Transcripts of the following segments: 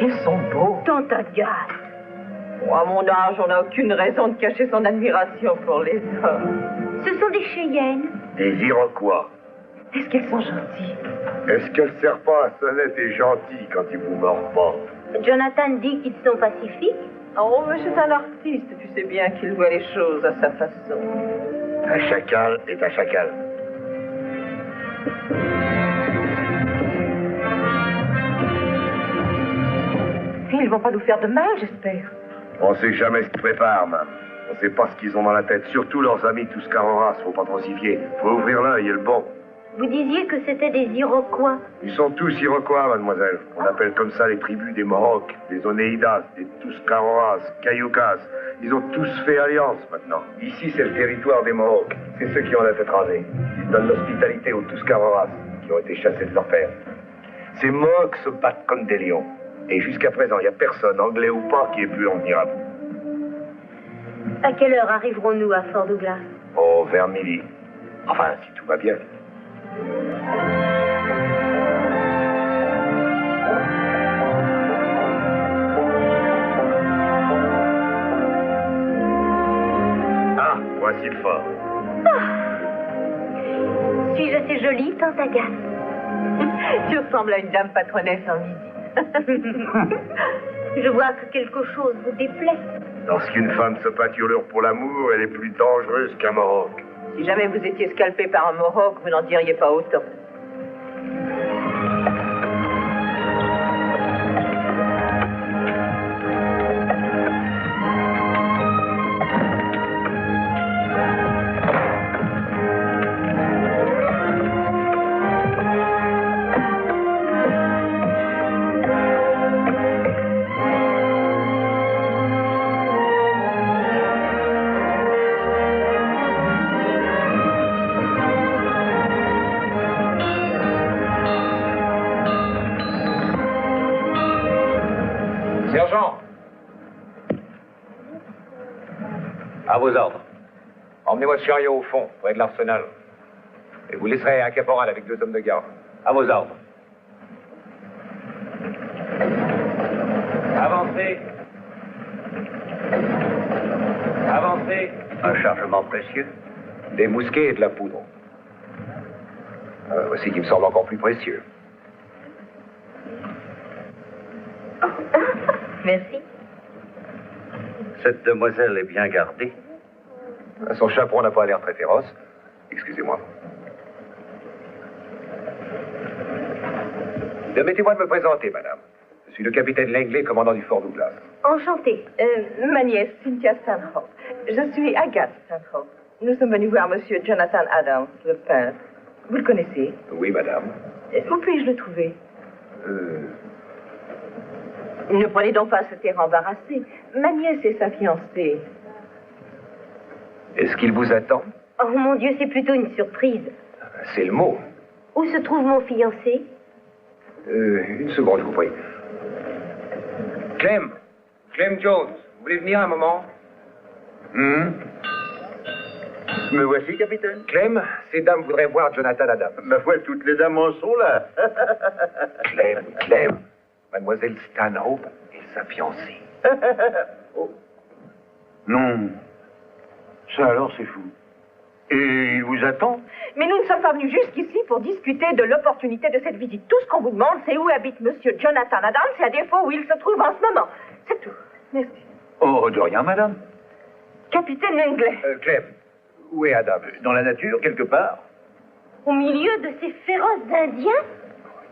qu'ils sont beaux. Tante Agathe. Oh, à mon âge, on n'a aucune raison de cacher son admiration pour les hommes. Ce sont des Cheyennes. Des Iroquois. Est-ce qu'ils sont gentils? Est-ce que le serpent à sonnette est gentil quand il vous mord pas? Jonathan dit qu'ils sont pacifiques. Oh, mais c'est un artiste, tu sais bien qu'il voit les choses à sa façon. Un chacal est un chacal. Ils vont pas nous faire de mal, j'espère. On sait jamais ce qu'ils préparent, même. On sait pas ce qu'ils ont dans la tête. Surtout leurs amis Tuscaroras. Faut pas trop s'y fier. Faut ouvrir l'œil et le bon. Vous disiez que c'était des Iroquois. Ils sont tous Iroquois, mademoiselle. On appelle comme ça les tribus des Mohawks, des Oneidas, des Tuscaroras, Cayucas. Ils ont tous fait alliance maintenant. Ici, c'est le territoire des Mohawks. C'est ceux qui ont la tête rasée. Ils donnent l'hospitalité aux Tuscaroras, qui ont été chassés de leur père. Ces Mohawks se battent comme des lions. Et jusqu'à présent, il n'y a personne, anglais ou pas, qui ait pu en venir à bout. À quelle heure arriverons-nous à Fort Douglas? Oh, vers midi. Enfin, si tout va bien. Ah, voici le fort. Suis-je assez jolie, tante Agathe? Tu ressembles à une dame patronnesse en visite. Je vois que quelque chose vous déplaît. Lorsqu'une femme se pâturlure pour l'amour, elle est plus dangereuse qu'un Mohawk. Si jamais vous étiez scalpé par un Mohawk, vous n'en diriez pas autant. Sergent! À vos ordres. Emmenez-moi ce chariot au fond, près de l'arsenal. Et vous laisserez un caporal avec 2 hommes de garde. À vos ordres. Avancez. Avancez. Un chargement précieux. Des mousquets et de la poudre. Voici qui me semble encore plus précieux. Merci. Cette demoiselle est bien gardée. Son chaperon n'a pas l'air très féroce. Excusez-moi. Permettez-moi de me présenter, madame. Je suis le capitaine Langley, commandant du Fort Douglas. Enchantée. Ma nièce, Cynthia Stanhope. Je suis Agathe Stanhope. Nous sommes venus voir monsieur Jonathan Adams, le peintre. Vous le connaissez? Oui, madame. Où puis-je le trouver? Ne prenez donc pas cet air embarrassé. Ma nièce est sa fiancée. Est-ce qu'il vous attend? Oh mon Dieu, c'est plutôt une surprise. C'est le mot. Où se trouve mon fiancé? Une seconde, je vous prie. Clem Jones, vous voulez venir un moment? Me voici, capitaine. Clem, ces dames voudraient voir Jonathan Adams. Ma foi, toutes les dames en sont là. Clem. Mademoiselle Stanhope est sa fiancée. Oh. Non. Ça alors, c'est fou. Et il vous attend? Mais nous ne sommes pas venus jusqu'ici pour discuter de l'opportunité de cette visite. Tout ce qu'on vous demande, c'est où habite monsieur Jonathan Adams et à défaut où il se trouve en ce moment. C'est tout. Merci. Oh, de rien, madame. Capitaine Langley. Clem, où est Adams? Dans la nature, quelque part. Au milieu de ces féroces Indiens?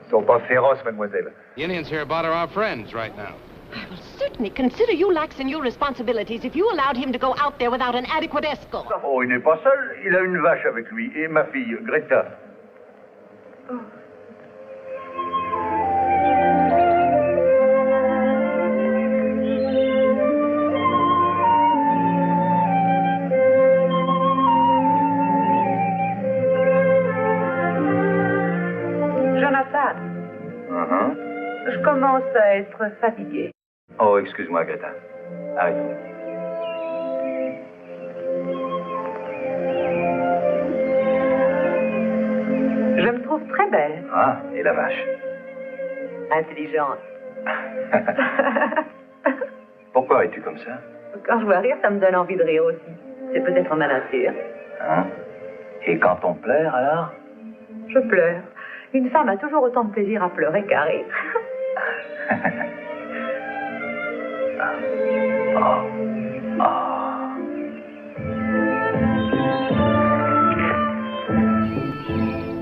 Ils sont pas féroces, mademoiselle. The Indians hereabout are our friends right now. I will certainly consider you lax in your responsibilities if you allowed him to go out there without an adequate escort. Oh, il n'est pas seul. Il a une vache avec lui. Et ma fille, Greta. Oh. Jonathan, je commence à être fatiguée. Oh, excuse-moi, Greta. Arrête. Je me trouve très belle, Ah, et la vache? intelligente, Pourquoi es-tu comme ça? Quand je vois rire, ça me donne envie de rire aussi. C'est peut-être ma nature. Hein? Et quand on pleure, alors? Je pleure. Une femme a toujours autant de plaisir à pleurer qu'à rire.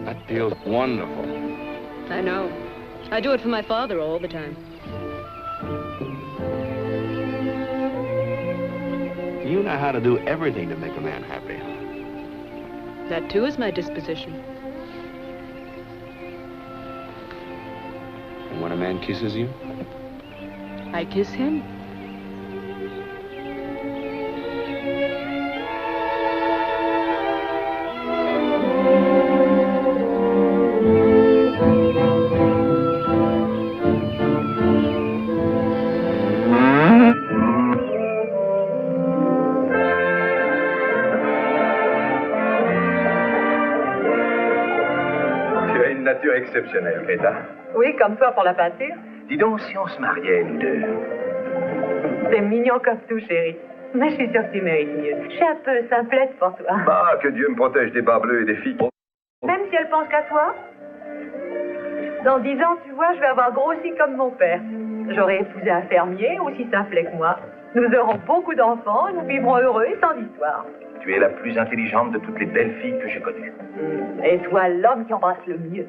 That feels wonderful. I know. I do it for my father all the time. You know how to do everything to make a man happy. That, too, is my disposition. And when a man kisses you? I kiss him. Nature exceptionnelle, Greta. Oui, comme toi pour la peinture. Dis donc, si on se mariait, nous deux. C'est mignon comme tout, chérie. Mais je suis sûre que tu mérites mieux. Je suis un peu simplette pour toi. Bah, que Dieu me protège des barbelés et des filles. Même si elle pense qu'à toi. Dans 10 ans, tu vois, je vais avoir grossi comme mon père. J'aurai épousé un fermier aussi simple que moi. Nous aurons beaucoup d'enfants, nous vivrons heureux et sans histoire. Tu es la plus intelligente de toutes les belles filles que j'ai connues. Et toi, l'homme qui embrasse le mieux.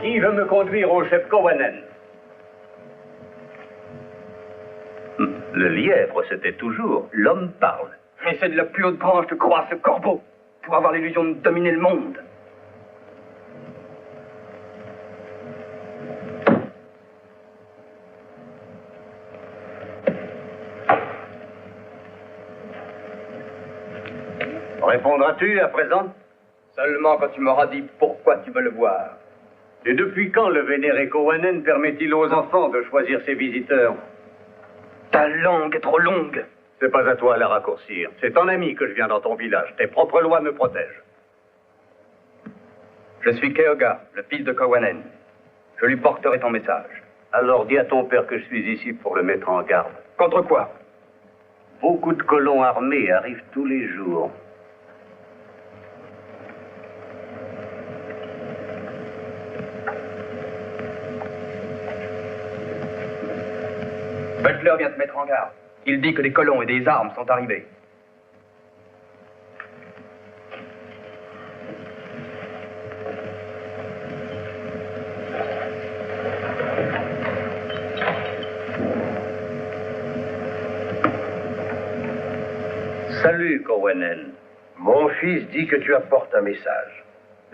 Qui veut me conduire au chef Kowanen? Le lièvre, c'était toujours l'homme parle. Mais c'est de la plus haute branche de croire ce corbeau pour avoir l'illusion de dominer le monde. Répondras-tu à présent? Seulement quand tu m'auras dit pourquoi tu veux le voir. Et depuis quand le vénéré Kowanen permet-il aux enfants de choisir ses visiteurs? Ta langue est trop longue. C'est pas à toi à la raccourcir. C'est ton ami que je viens dans ton village. Tes propres lois me protègent. Je suis Keoga, le fils de Kowanen. Je lui porterai ton message. Alors dis à ton père que je suis ici pour le mettre en garde. Contre quoi? Beaucoup de colons armés arrivent tous les jours. Butler vient te mettre en garde. Il dit que des colons et des armes sont arrivés. Salut, Kowanen. Mon fils dit que tu apportes un message.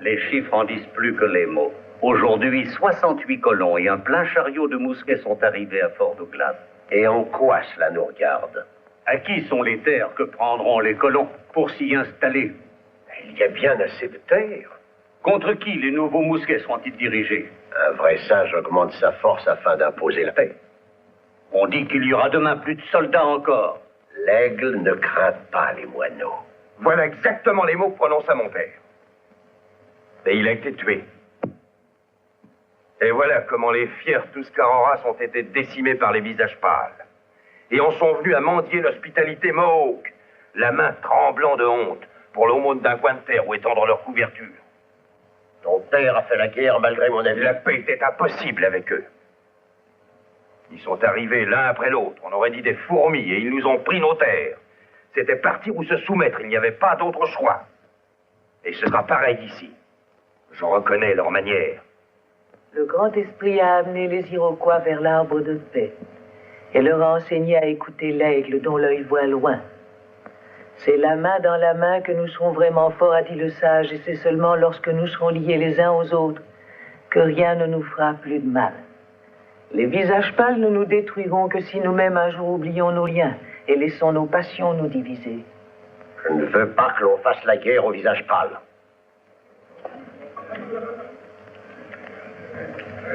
Les chiffres en disent plus que les mots. Aujourd'hui, 68 colons et un plein chariot de mousquets sont arrivés à Fort Douglas. Et en quoi cela nous regarde? À qui sont les terres que prendront les colons pour s'y installer? Il y a bien assez de terres. Contre qui les nouveaux mousquets seront-ils dirigés? Un vrai sage augmente sa force afin d'imposer la paix. On dit qu'il y aura demain plus de soldats encore. L'aigle ne craint pas les moineaux. Voilà exactement les mots que prononça mon père. Et il a été tué. Et voilà comment les fiers Tuscaroras ont été décimés par les visages pâles. Et en sont venus à mendier l'hospitalité Mohawk, la main tremblant de honte pour l'aumône d'un coin de terre où étendre leur couverture. Ton père a fait la guerre malgré mon avis. La paix était impossible avec eux. Ils sont arrivés l'un après l'autre, on aurait dit des fourmis, et ils nous ont pris nos terres. C'était partir ou se soumettre, il n'y avait pas d'autre choix. Et ce sera pareil ici. Je reconnais leur manière. Le grand esprit a amené les Iroquois vers l'arbre de paix et leur a enseigné à écouter l'aigle dont l'œil voit loin. C'est la main dans la main que nous serons vraiment forts, a dit le sage, et c'est seulement lorsque nous serons liés les uns aux autres que rien ne nous fera plus de mal. Les visages pâles ne nous détruiront que si nous-mêmes un jour oublions nos liens et laissons nos passions nous diviser. Je ne veux pas que l'on fasse la guerre au visage pâle.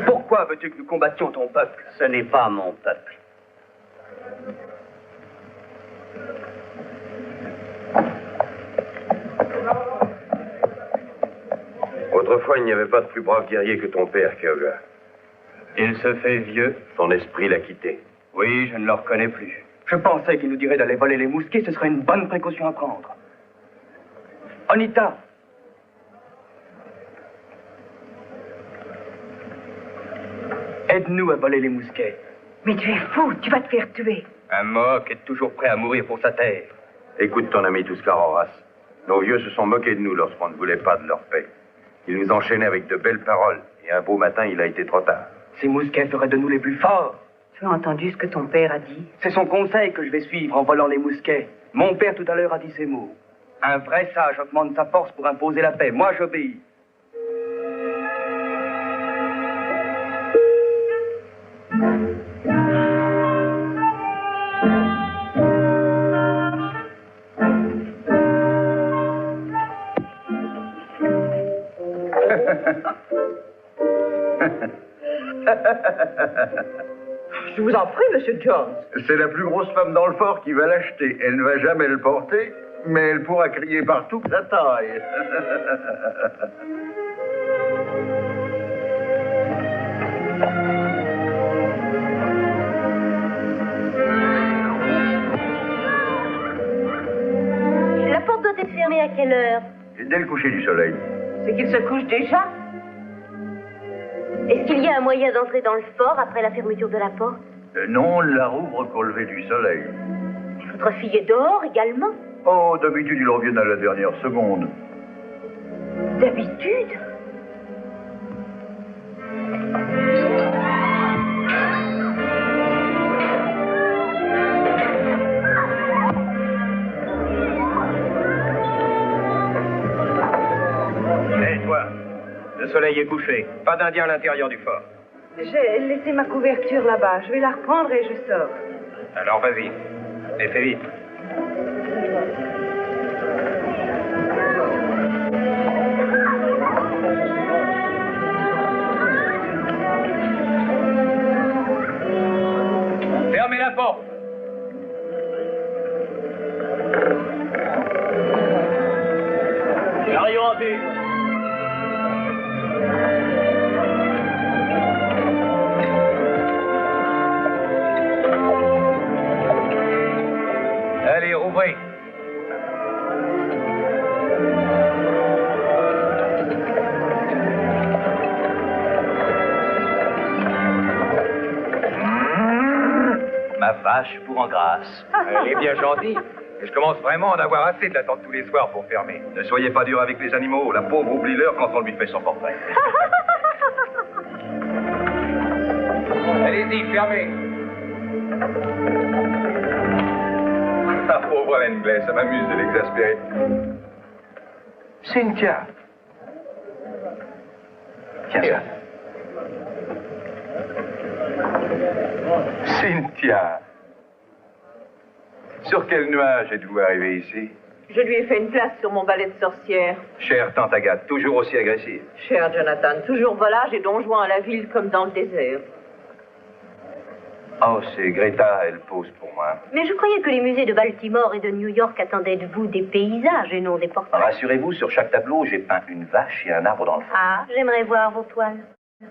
Pourquoi veux-tu que nous combattions ton peuple? Ce n'est pas mon peuple. Autrefois, il n'y avait pas de plus brave guerrier que ton père, Kyaga. Il se fait vieux. Son esprit l'a quitté. Oui, je ne le reconnais plus. Je pensais qu'il nous dirait d'aller voler les mousquets, ce serait une bonne précaution à prendre. Onita! Aide-nous à voler les mousquets. Mais tu es fou, tu vas te faire tuer. Un Mohawk est toujours prêt à mourir pour sa terre. Écoute ton ami Tuscaroras. Nos vieux se sont moqués de nous lorsqu'on ne voulait pas de leur paix. Ils nous enchaînaient avec de belles paroles. Et un beau matin, il a été trop tard. Ces mousquets feraient de nous les plus forts. Tu as entendu ce que ton père a dit? C'est son conseil que je vais suivre en volant les mousquets. Mon père tout à l'heure a dit ces mots. Un vrai sage augmente sa force pour imposer la paix. Moi, j'obéis. Je vous en prie, Monsieur Jones. C'est la plus grosse femme dans le fort qui va l'acheter. Elle ne va jamais le porter, mais elle pourra crier partout que ça taille. La porte doit être fermée à quelle heure? Dès le coucher du soleil. C'est qu'il se couche déjà? Est-ce qu'il y a un moyen d'entrer dans le fort après la fermeture de la porte? Non, on la rouvre qu'au lever du soleil. Votre fille est dehors également? Oh, d'habitude, ils reviennent à la dernière seconde. D'habitude? Hé, toi, le soleil est couché. Pas d'Indien à l'intérieur du fort. J'ai laissé ma couverture là-bas. Je vais la reprendre et je sors. Alors vas-y. Et fais vite. Fermez la porte. Chariot en vue. Allez, ouvrez. Ma vache pour en grâce. Elle est bien gentille. Et je commence vraiment à en avoir assez de l'attendre tous les soirs pour fermer. Ne soyez pas dur avec les animaux. La pauvre oublie l'heure quand on lui fait son portrait. Allez-y, fermez. La pauvre Alain Glaise, ça m'amuse de l'exaspérer. Cynthia. Tiens. Cynthia. Sur quel nuage êtes-vous arrivé ici? Je lui ai fait une place sur mon balai de sorcière. Chère tante Agathe, toujours aussi agressive. Cher Jonathan, toujours volage et don Juan à la ville comme dans le désert. Oh, c'est Greta, elle pose pour moi. Mais je croyais que les musées de Baltimore et de New York attendaient de vous des paysages et non des portraits. Rassurez-vous, sur chaque tableau, j'ai peint une vache et un arbre dans le fond. Ah, j'aimerais voir vos toiles. Oh,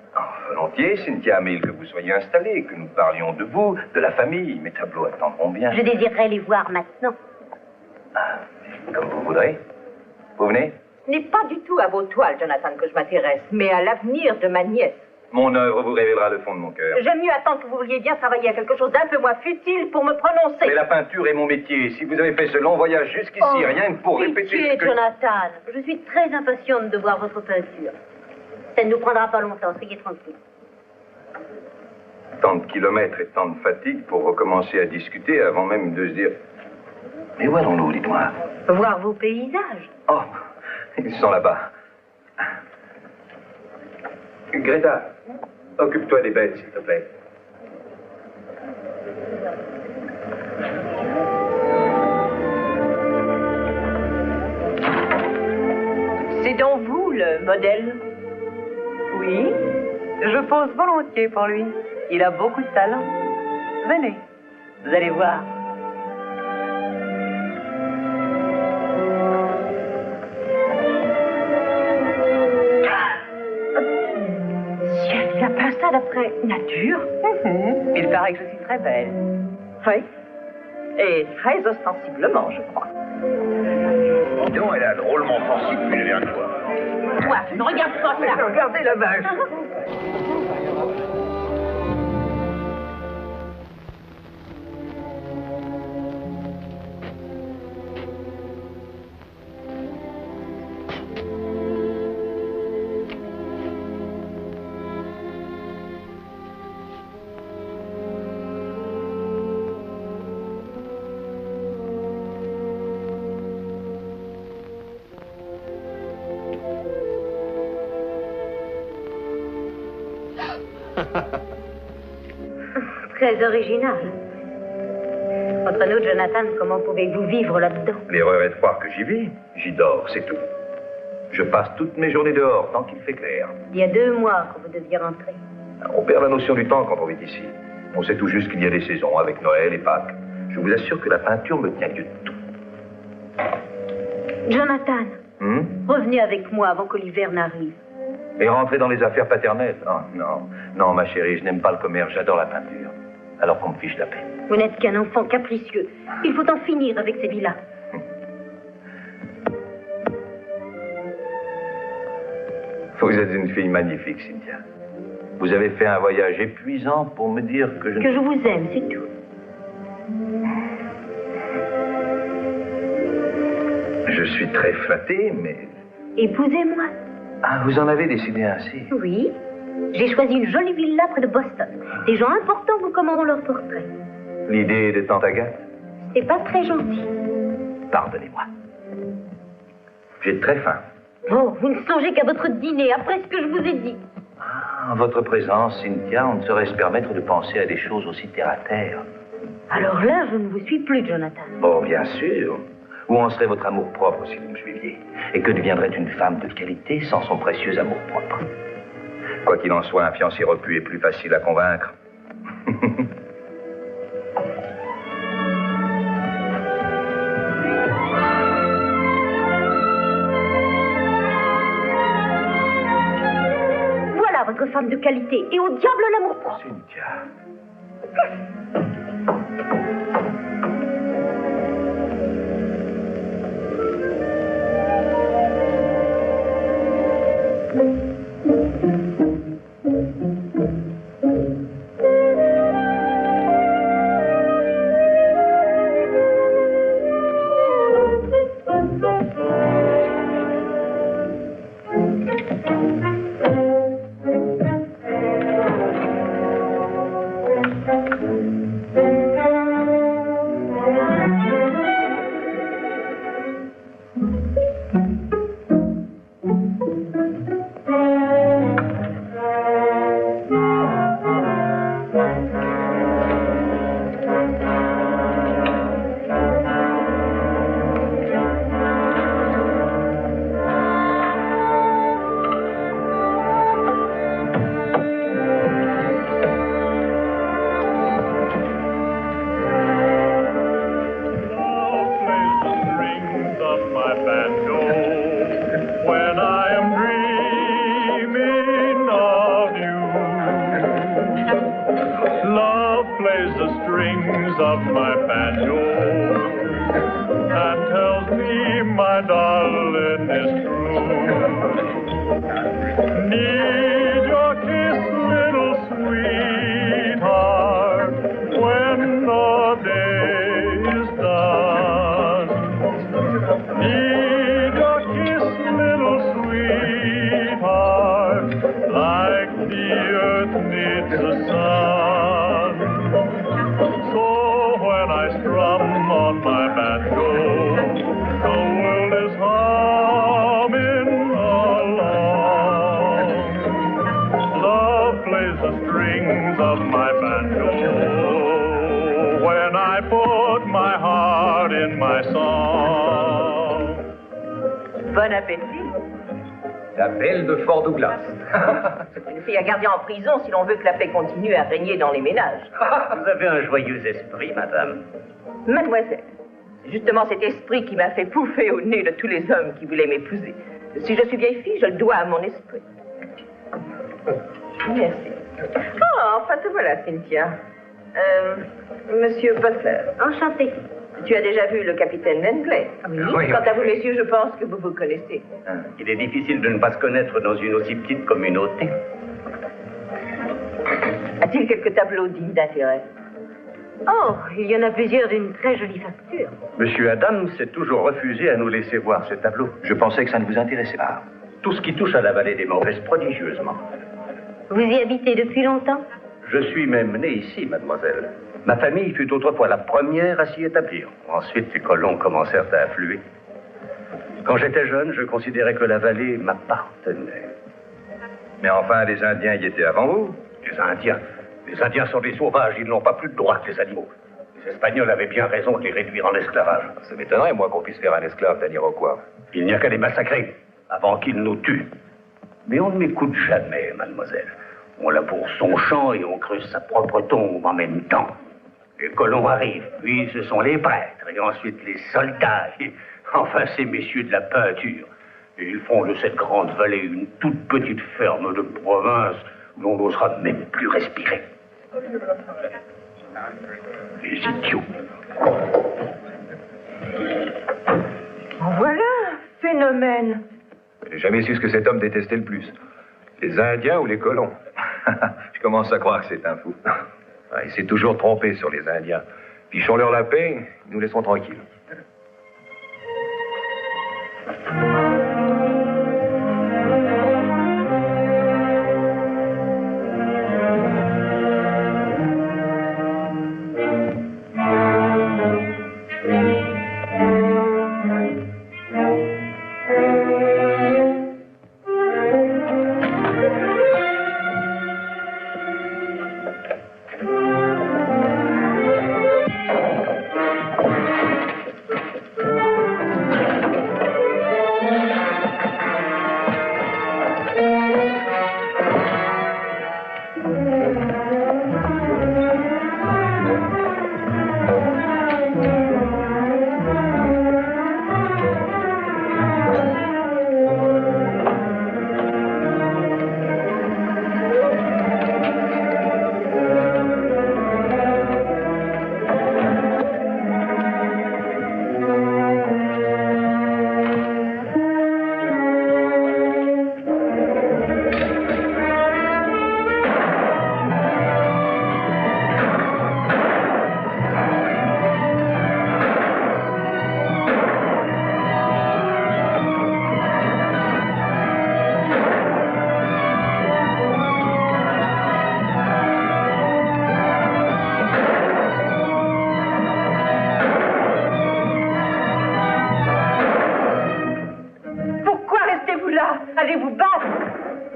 volontiers, Cynthia, mais que vous soyez installée, que nous parlions de vous, de la famille. Mes tableaux attendront bien. Je désirerais les voir maintenant. Ah, comme vous voudrez. Vous venez? Ce n'est pas du tout à vos toiles, Jonathan, que je m'intéresse, mais à l'avenir de ma nièce. Mon œuvre vous révélera le fond de mon cœur. J'aime mieux attendre que vous vouliez bien travailler à quelque chose d'un peu moins futile pour me prononcer. Mais la peinture est mon métier. Si vous avez fait ce long voyage jusqu'ici, rien que pour répéter ce que... Jonathan, je suis très impatiente de voir votre peinture. Ça ne nous prendra pas longtemps, soyez tranquille. Tant de kilomètres et tant de fatigue pour recommencer à discuter avant même de se dire... Mais où allons-nous, dites-moi? Voir vos paysages. Oh, ils sont là-bas. Greta, occupe-toi des bêtes, s'il te plaît. C'est donc vous, le modèle? Oui, je pose volontiers pour lui. Il a beaucoup de talent. Venez, vous allez voir. Ciel, il a pas ça d'après nature. Il paraît que je suis très belle. Oui. Et très ostensiblement, je crois. Dis donc, elle a drôlement sensible depuis la dernière fois. Toi, ne regarde pas ça. Regardez la vache. Très original. Entre nous, Jonathan, comment pouvez-vous vivre là-dedans? L'erreur est de croire que j'y vis. J'y dors, c'est tout. Je passe toutes mes journées dehors, tant qu'il fait clair. Il y a 2 mois que vous deviez rentrer. On perd la notion du temps quand on vit ici. On sait tout juste qu'il y a des saisons, avec Noël et Pâques. Je vous assure que la peinture me tient mieux de tout. Jonathan, revenez avec moi avant que l'hiver n'arrive. Et rentrer dans les affaires paternelles? Non, ma chérie, je n'aime pas le commerce, j'adore la peinture. Alors qu'on me fiche la paix. Vous n'êtes qu'un enfant capricieux. Il faut en finir avec ces villas. Vous êtes une fille magnifique, Cynthia. Vous avez fait un voyage épuisant pour me dire que je... Que je vous aime, c'est tout. Je suis très flatté, mais... Épousez-moi. Ah, vous en avez décidé ainsi? Oui. J'ai choisi une jolie villa près de Boston. Des gens importants vous commanderont leur portrait. L'idée de tante Agathe? C'est pas très gentil. Pardonnez-moi. J'ai très faim. Oh, vous ne songez qu'à votre dîner, après ce que je vous ai dit. En votre présence, Cynthia, on ne saurait se permettre de penser à des choses aussi terre-à-terre. Alors là, je ne vous suis plus, Jonathan. Oh, bien sûr. Où en serait votre amour-propre si vous me suiviez? Et que deviendrait une femme de qualité sans son précieux amour-propre? Quoi qu'il en soit, un fiancé repu est plus facile à convaincre. Voilà votre femme de qualité. Et au diable l'amour-propre. Cynthia. Needs the sun. So when I strum on my banjo. The world is humming along. Love plays the strings of my banjo when I put my heart in my song. Bon appétit. La belle de Fort Douglas. Une fille à garder en prison si l'on veut que la paix continue à régner dans les ménages. Vous avez un joyeux esprit, madame. Mademoiselle, c'est justement cet esprit qui m'a fait pouffer au nez de tous les hommes qui voulaient m'épouser. Si je suis vieille fille, je le dois à mon esprit. Merci. Oh, enfin te voilà, Cynthia. Monsieur Butler. Enchanté. Tu as déjà vu le capitaine Langley? Oui. Quant à vous, messieurs, je pense que vous vous connaissez. Il est difficile de ne pas se connaître dans une aussi petite communauté. A-t-il quelques tableaux dignes d'intérêt? Oh, il y en a plusieurs d'une très jolie facture. Monsieur Adams s'est toujours refusé à nous laisser voir ce tableau. Je pensais que ça ne vous intéressait pas. Tout ce qui touche à la vallée des morts reste prodigieusement. Vous y habitez depuis longtemps? Je suis même né ici, mademoiselle. Ma famille fut autrefois la première à s'y établir. Ensuite, les colons commencèrent à affluer. Quand j'étais jeune, je considérais que la vallée m'appartenait. Mais enfin, les Indiens y étaient avant vous. Les Indiens sont des sauvages, ils n'ont pas plus de droits que les animaux. Les Espagnols avaient bien raison de les réduire en esclavage. Ça m'étonnerait, moi, qu'on puisse faire un esclave d'un Iroquois. Il n'y a qu'à les massacrer, avant qu'ils nous tuent. Mais on ne m'écoute jamais, mademoiselle. On laboure son champ et on creuse sa propre tombe en même temps. Les colons arrivent, puis ce sont les prêtres, et ensuite les soldats, et enfin ces messieurs de la peinture. Et ils font de cette grande vallée une toute petite ferme de province où l'on n'osera même plus respirer. Les idiots. Voilà, phénomène. J'ai jamais su ce que cet homme détestait le plus. Les Indiens ou les colons. Je commence à croire que c'est un fou. Il s'est toujours trompé sur les Indiens. Fichons-leur la paix, nous laisserons tranquilles. Allez vous battre.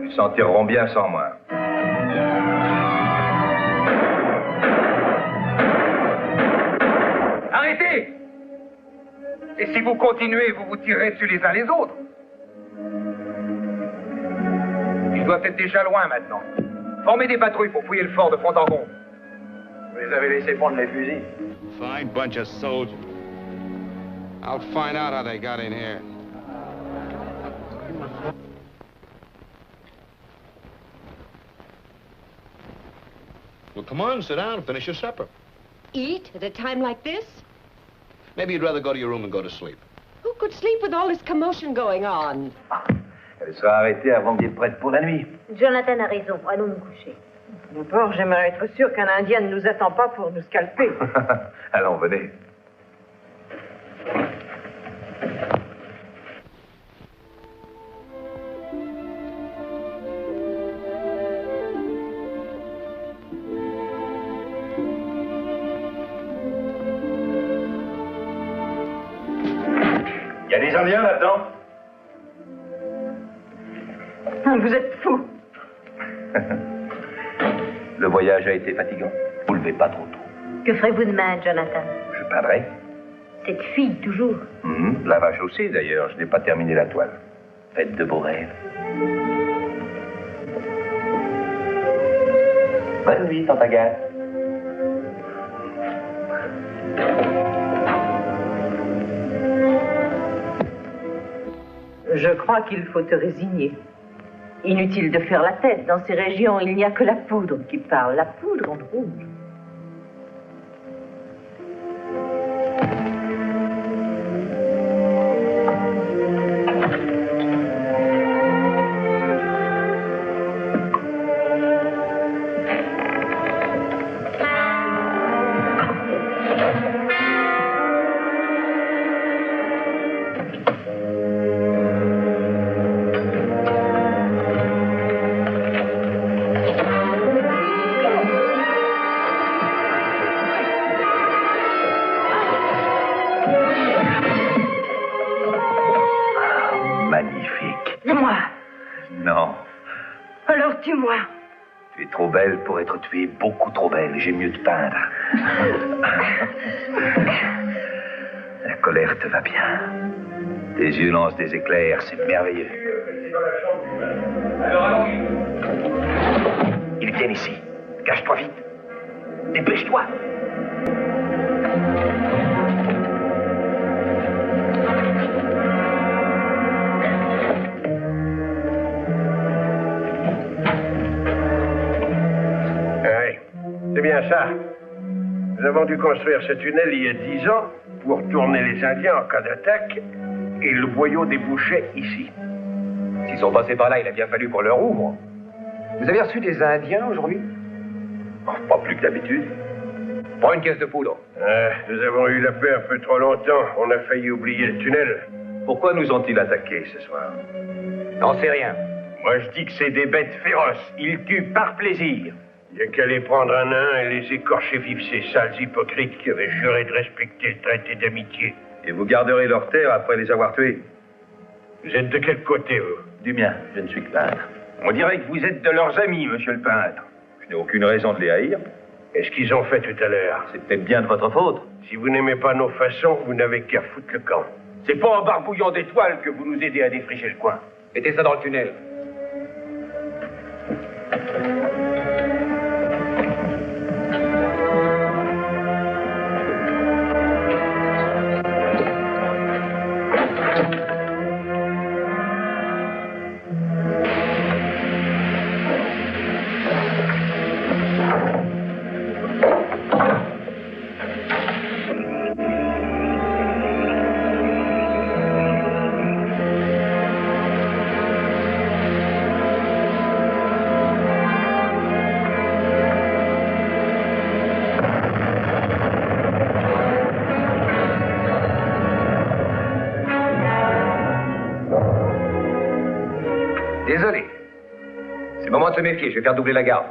Ils s'en tireront bien sans moi. Arrêtez! Et si vous continuez, vous vous tirerez dessus les uns les autres. Ils doivent être déjà loin maintenant. Formez des patrouilles pour fouiller le fort de fond en comble. Vous les avez laissés prendre les fusils. Fine bunch of soldiers. I'll find out how they got in here. Well, come on, sit down and finish your supper. Eat at a time like this? Maybe you'd rather go to your room and go to sleep. Who could sleep with all this commotion going on? Elle sera arrêtée avant d'être prête pour la nuit. Jonathan a raison. Allons nous coucher. D'abord, j'aimerais être sûr qu'un Indien ne nous attend pas pour nous scalper. Allons, venez. Il y a des Indiens là-dedans? Vous êtes fou. Le voyage a été fatigant. Vous ne levez pas trop tôt. Que ferez-vous demain, Jonathan? Je peindrai. Cette fille, toujours. La vache aussi, d'ailleurs. Je n'ai pas terminé la toile. Faites de beaux rêves. Bonne nuit, Tante Agathe. Je crois qu'il faut te résigner. Inutile de faire la tête. Dans ces régions, il n'y a que la poudre qui parle. La poudre en rouge. Dis-moi. Non. Alors tue-moi. Tu es trop belle pour être tuée, beaucoup trop belle. J'aime mieux te peindre. La colère te va bien. Tes yeux lancent des éclairs, c'est merveilleux. Ils viennent ici. Cache-toi vite. Dépêche-toi. C'est bien ça. Nous avons dû construire ce tunnel il y a 10 ans pour tourner les Indiens en cas d'attaque et le boyau débouchait ici. S'ils sont passés par là, il a bien fallu qu'on leur ouvre. Vous avez reçu des Indiens aujourd'hui? Pas plus que d'habitude. Prends une caisse de poudre. Nous avons eu la paix un peu trop longtemps. On a failli oublier le tunnel. Pourquoi nous ont-ils attaqués ce soir? N'en sais rien. Moi, je dis que c'est des bêtes féroces. Ils tuent par plaisir. Il n'y a qu'à les prendre un à un et les écorcher vifs, ces sales hypocrites qui avaient juré de respecter le traité d'amitié. Et vous garderez leur terre après les avoir tués? Vous êtes de quel côté, vous? Du mien, je ne suis que peintre. On dirait que vous êtes de leurs amis, monsieur le peintre. Je n'ai aucune raison de les haïr. Est-ce qu'ils ont fait tout à l'heure? C'est peut-être bien de votre faute. Si vous n'aimez pas nos façons, vous n'avez qu'à foutre le camp. C'est pas en barbouillant d'étoiles que vous nous aidez à défricher le coin. Mettez ça dans le tunnel. Désolé. C'est le moment de se méfier, je vais faire doubler la garde.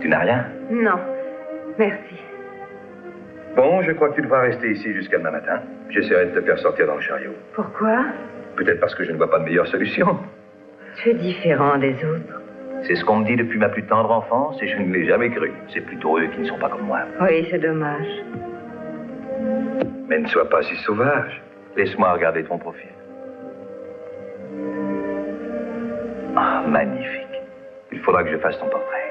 Tu n'as rien? Non. Merci. Bon, je crois que tu devras rester ici jusqu'à demain matin. J'essaierai de te faire sortir dans le chariot. Pourquoi? Peut-être parce que je ne vois pas de meilleure solution. Tu es différent des autres. C'est ce qu'on me dit depuis ma plus tendre enfance et je ne l'ai jamais cru. C'est plutôt eux qui ne sont pas comme moi. Oui, c'est dommage. Mais ne sois pas si sauvage. Laisse-moi regarder ton profil. Ah, magnifique. Il faudra que je fasse ton portrait.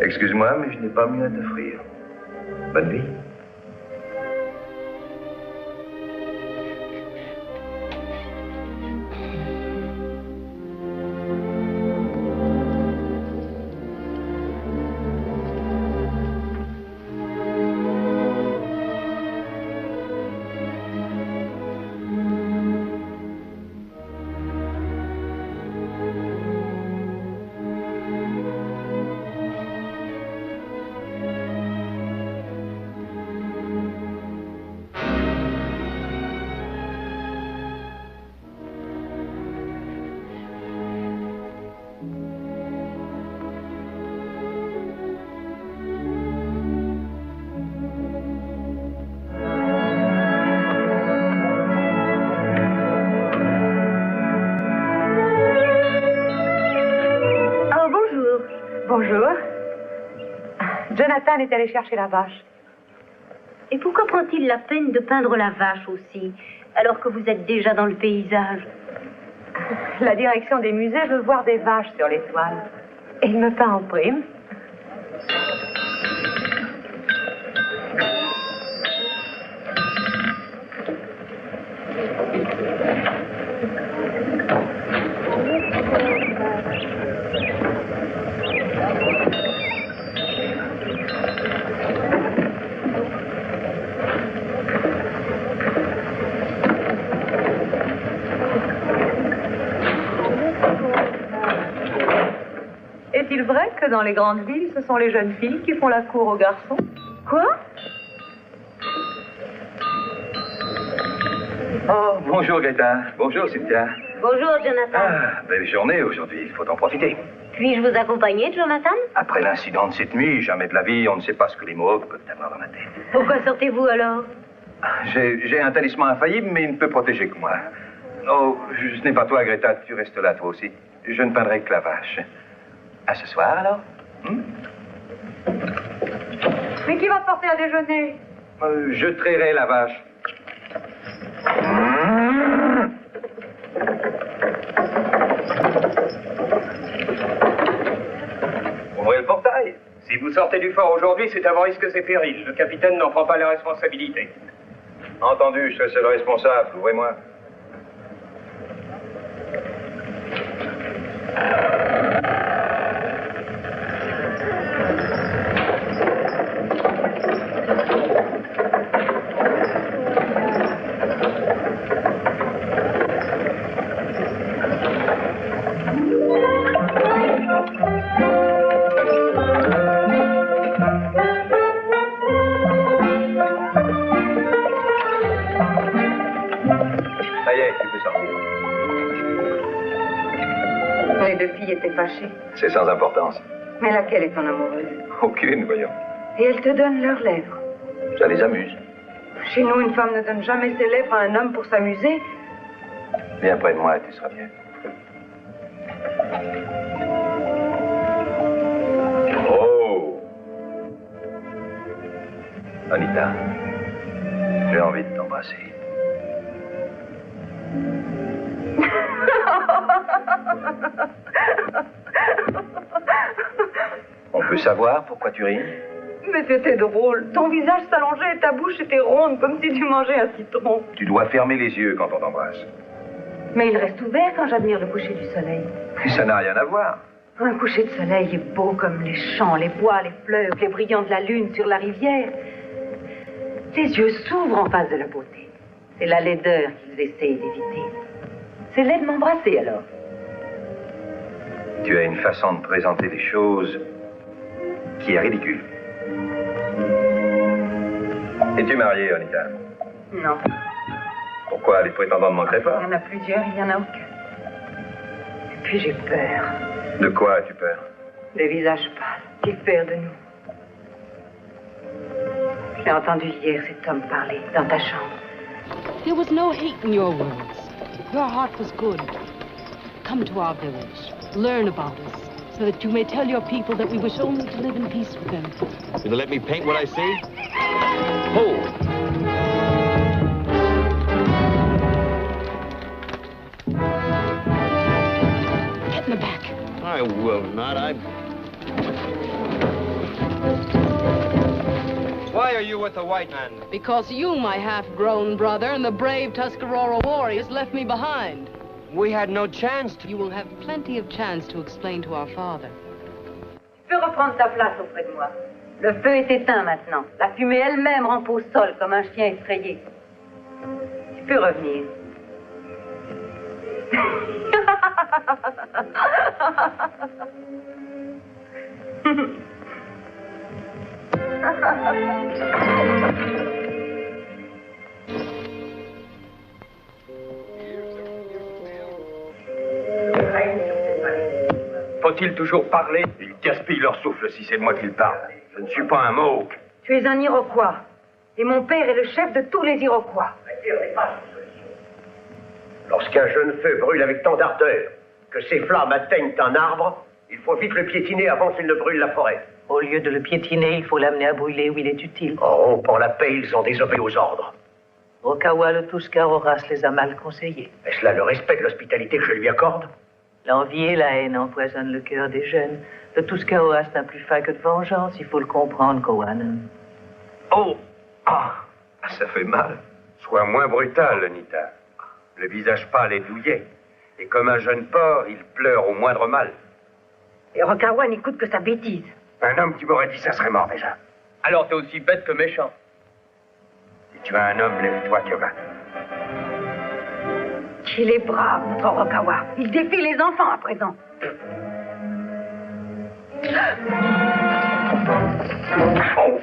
Excuse-moi, mais je n'ai pas mieux à t'offrir. Bonne nuit. Bonjour. Jonathan est allé chercher la vache. Et pourquoi prend-il la peine de peindre la vache aussi, alors que vous êtes déjà dans le paysage? La direction des musées veut voir des vaches sur les toiles. Et il me peint en prime. Est-il vrai que dans les grandes villes, ce sont les jeunes filles qui font la cour aux garçons? Quoi? Oh, bonjour Greta. Bonjour Cynthia. Bonjour, Jonathan. Ah, belle journée aujourd'hui, il faut en profiter. Puis-je vous accompagner, Jonathan? Après l'incident de cette nuit, jamais de la vie, on ne sait pas ce que les Mohawks peuvent avoir dans la tête. Pourquoi sortez-vous alors? J'ai un talisman infaillible, mais il ne peut protéger que moi. Oh, ce n'est pas toi, Greta, tu restes là toi aussi. Je ne peindrai que la vache. À ce soir, alors? Mais qui va te porter à déjeuner? Je trairai la vache. Ouvrez le portail. Si vous sortez du fort aujourd'hui, c'est à vos risques et périls. Le capitaine n'en prend pas la responsabilité. Entendu, je serai seul responsable. Ouvrez-moi. Les deux filles étaient fâchées. C'est sans importance. Mais laquelle est ton amoureuse? Aucune, voyons. Et elles te donnent leurs lèvres. Ça les amuse. Chez nous, une femme ne donne jamais ses lèvres à un homme pour s'amuser. Viens près de moi, tu seras bien. Oh! Anita, j'ai envie de t'embrasser. On peut savoir pourquoi tu ris? Mais c'était drôle. Ton visage s'allongeait et ta bouche était ronde, comme si tu mangeais un citron. Tu dois fermer les yeux quand on t'embrasse. Mais il reste ouvert quand j'admire le coucher du soleil. Et ça n'a rien à voir. Un coucher de soleil est beau comme les champs, les bois, les fleuves, les brillants de la lune sur la rivière. Tes yeux s'ouvrent en face de la beauté. C'est la laideur qu'ils essayent d'éviter. C'est laid de m'embrasser, alors. Tu as une façon de présenter les choses qui est ridicule. Es-tu mariée, Anita? Non. Pourquoi? Les prétendants ne manqueraient pas? Il y en a plusieurs, il n'y en a aucun. Et puis j'ai peur. De quoi as-tu peur? Des visages pâles, qu'ils perdent de nous. J'ai entendu hier cet homme parler dans ta chambre. There was no hate in your words. Your heart was good. Come to our village. Learn about us, so that you may tell your people that we wish only to live in peace with them. Will you let me paint what I see? Hold. Get in the back. I will not. Why are you with the white man? Because you, my half-grown brother, and the brave Tuscarora warriors left me behind. We had no chance to... You will have plenty of chance to explain to our father. Tu peux reprendre ta place auprès de moi. Le feu est éteint maintenant. La fumée elle-même rampe au sol comme un chien effrayé. Tu peux revenir. Faut-il toujours parler? Ils gaspillent leur souffle si c'est de moi qu'ils parlent. Je ne suis pas un Mohawk. Tu es un Iroquois. Et mon père est le chef de tous les Iroquois. Lorsqu'un jeune feu brûle avec tant d'ardeur que ses flammes atteignent un arbre, Il faut vite le piétiner avant qu'il ne brûle la forêt. Au lieu de le piétiner, il faut l'amener à brûler où il est utile. Oh, pour la paix, ils ont désobéi aux ordres. Rokawa le Tuscaroras les a mal conseillés. Est-ce là le respect de l'hospitalité que je lui accorde? L'envie et la haine empoisonnent le cœur des jeunes. Le Tuscaroras n'a plus faim que de vengeance, il faut le comprendre, Kowanen. Oh! Ah! Ça fait mal. Sois moins brutal, Nita. Le visage pâle est douillet. Et comme un jeune porc, il pleure au moindre mal. Et Rokawa n'écoute que sa bêtise. Un homme qui m'aurait dit ça serait mort déjà. Alors t'es aussi bête que méchant. Si tu as un homme, lève-toi, Kyoga. Il est brave, notre Rokawa. Il défie les enfants à présent. Oh.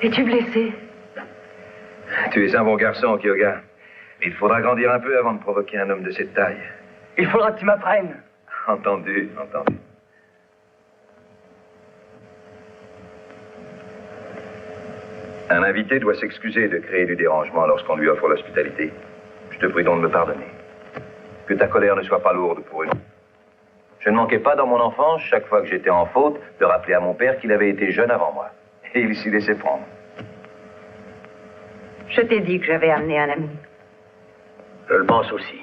Es-tu blessé? Tu es un bon garçon, Kyoga. Il faudra grandir un peu avant de provoquer un homme de cette taille. Il faudra que tu m'apprennes. Entendu, entendu. Un invité doit s'excuser de créer du dérangement lorsqu'on lui offre l'hospitalité. Je te prie donc de me pardonner. Que ta colère ne soit pas lourde pour une. Je ne manquais pas dans mon enfance, chaque fois que j'étais en faute, de rappeler à mon père qu'il avait été jeune avant moi. Et il s'y laissait prendre. Je t'ai dit que j'avais amené un ami. Je le pense aussi.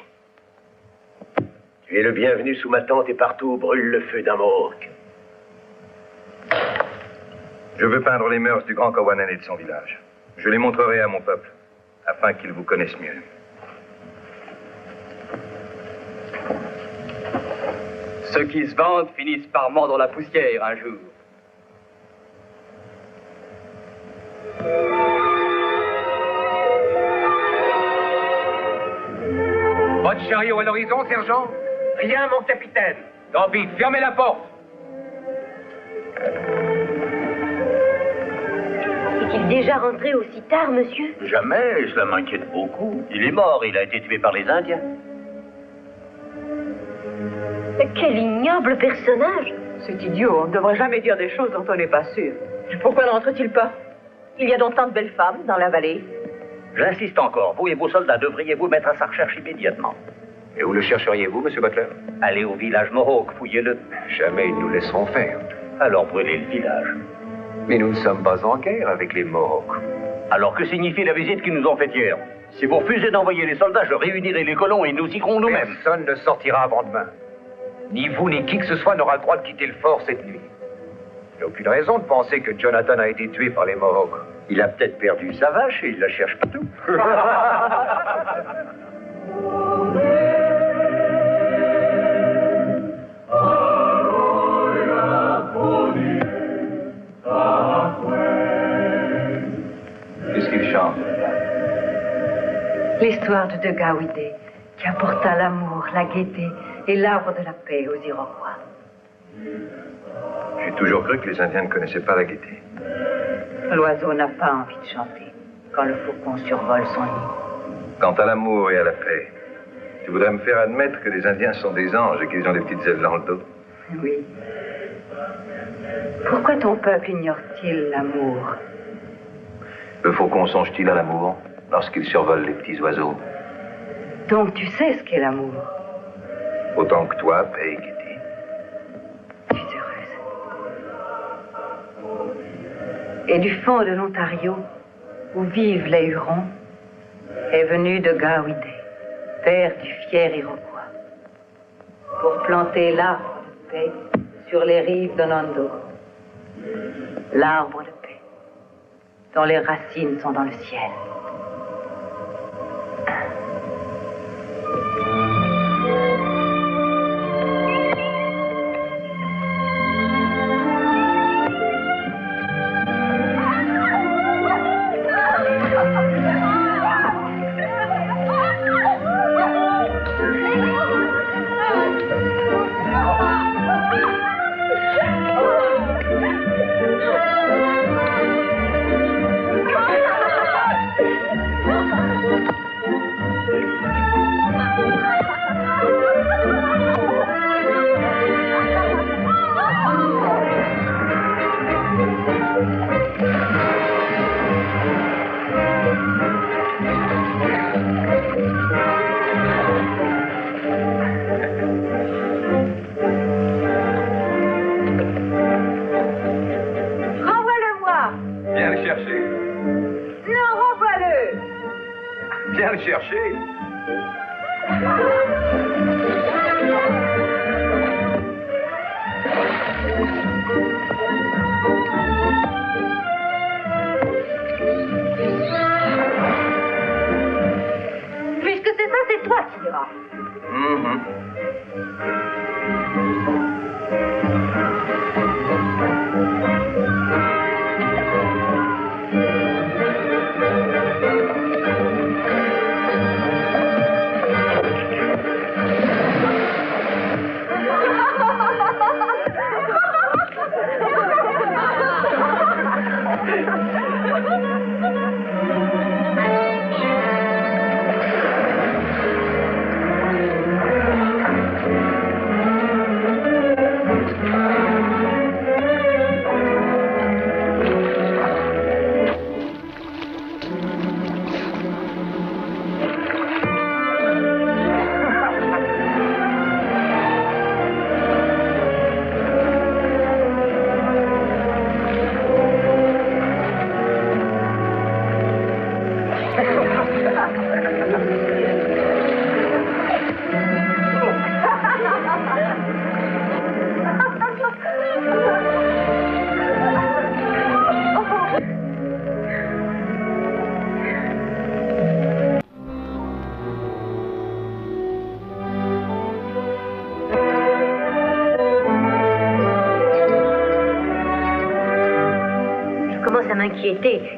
Tu es le bienvenu sous ma tente et partout où brûle le feu d'un Mohawk. Je veux peindre les mœurs du grand Kowanen et de son village. Je les montrerai à mon peuple, afin qu'ils vous connaissent mieux. Ceux qui se vantent finissent par mordre la poussière un jour. Votre chariot à l'horizon, sergent? Rien, mon capitaine. Tant pis, fermez la porte. Est-il déjà rentré aussi tard, monsieur? Jamais, cela m'inquiète beaucoup. Il est mort, il a été tué par les Indiens. Quel ignoble personnage! C'est idiot, on ne devrait jamais dire des choses dont on n'est pas sûr. Pourquoi ne rentre-t-il pas? Il y a donc tant de belles femmes dans la vallée. J'insiste encore, vous et vos soldats devriez vous mettre à sa recherche immédiatement. Et où le chercheriez-vous, monsieur Butler? Allez au village Mohawk, fouillez-le. Jamais ils nous laisseront faire. Alors brûlez le village. Mais nous ne sommes pas en guerre avec les Mohawks. Alors que signifie la visite qu'ils nous ont faite hier? Si vous refusez d'envoyer les soldats, je réunirai les colons et nous irons nous-mêmes. Personne ne sortira avant demain. Ni vous, ni qui que ce soit n'aura le droit de quitter le fort cette nuit. Il n'y a aucune raison de penser que Jonathan a été tué par les Mohawks. Il a peut-être perdu sa vache et il la cherche partout. Qu'est-ce qu'il chante? L'histoire de Degawide, qui apporta l'amour, la gaieté et l'arbre de la paix aux Iroquois. J'ai toujours cru que les Indiens ne connaissaient pas la gaieté. L'oiseau n'a pas envie de chanter quand le faucon survole son nid. Quant à l'amour et à la paix, tu voudrais me faire admettre que les Indiens sont des anges et qu'ils ont des petites ailes dans le dos? Oui. Pourquoi ton peuple ignore-t-il l'amour? Le faucon songe-t-il à l'amour lorsqu'il survole les petits oiseaux? Donc tu sais ce qu'est l'amour? Autant que toi, paix et gaieté. Je suis heureuse. Et du fond de l'Ontario, où vivent les Hurons, est venu Degawide, père du fier Iroquois, pour planter l'arbre de paix sur les rives de Nando. L'arbre de paix, dont les racines sont dans le ciel. Viens le chercher. Puisque c'est ça, c'est toi qui iras.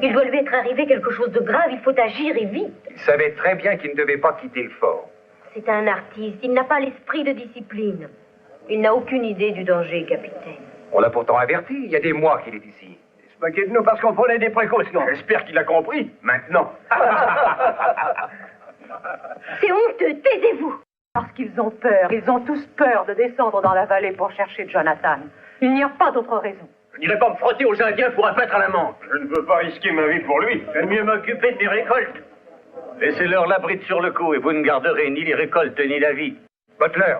Il doit lui être arrivé quelque chose de grave, il faut agir et vite. Il savait très bien qu'il ne devait pas quitter le fort. C'est un artiste, il n'a pas l'esprit de discipline. Il n'a aucune idée du danger, capitaine. On l'a pourtant averti, il y a des mois qu'il est ici. Il se moquait de nous parce qu'on prenait des précautions. J'espère qu'il a compris, maintenant. C'est honteux, taisez-vous. Parce qu'ils ont peur, ils ont tous peur de descendre dans la vallée pour chercher Jonathan. Il n'y a pas d'autre raison. Je n'irai pas me frotter aux Indiens pour un pêtre à la manche. Je ne veux pas risquer ma vie pour lui. J'aime mieux m'occuper de mes récoltes. Laissez-leur la bride sur le cou et vous ne garderez ni les récoltes ni la vie. Butler,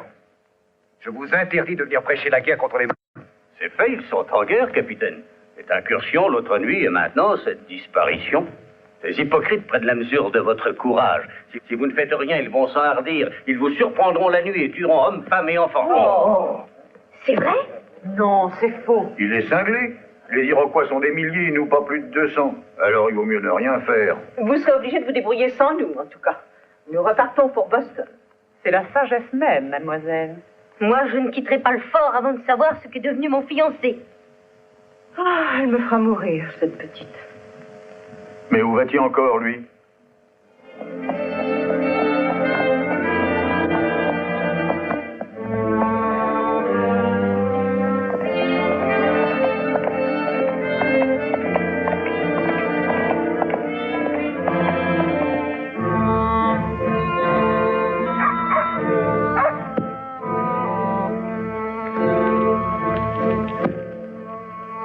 je vous interdis de venir prêcher la guerre contre les... C'est fait, ils sont en guerre, capitaine. Cette incursion l'autre nuit et maintenant cette disparition. Ces hypocrites prennent la mesure de votre courage. Si vous ne faites rien, ils vont s'enhardir. Ils vous surprendront la nuit et tueront hommes, femmes et enfants. Oh. C'est vrai? Non, c'est faux. Il est cinglé. Les Iroquois sont des milliers, nous pas plus de 200. Alors il vaut mieux ne rien faire. Vous serez obligé de vous débrouiller sans nous, en tout cas. Nous repartons pour Boston. C'est la sagesse même, mademoiselle. Moi, je ne quitterai pas le fort avant de savoir ce qu'est devenu mon fiancé. Ah, elle me fera mourir, cette petite. Mais où va-t-il encore, lui?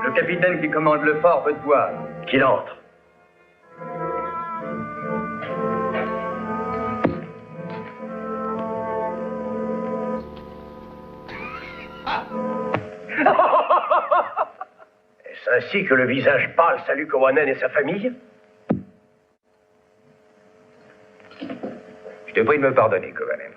Le capitaine qui commande le fort veut te voir. Qu'il entre. Est-ce ainsi que le visage pâle salue Cowanen et sa famille? Je Je prie de me pardonner, Kohanen.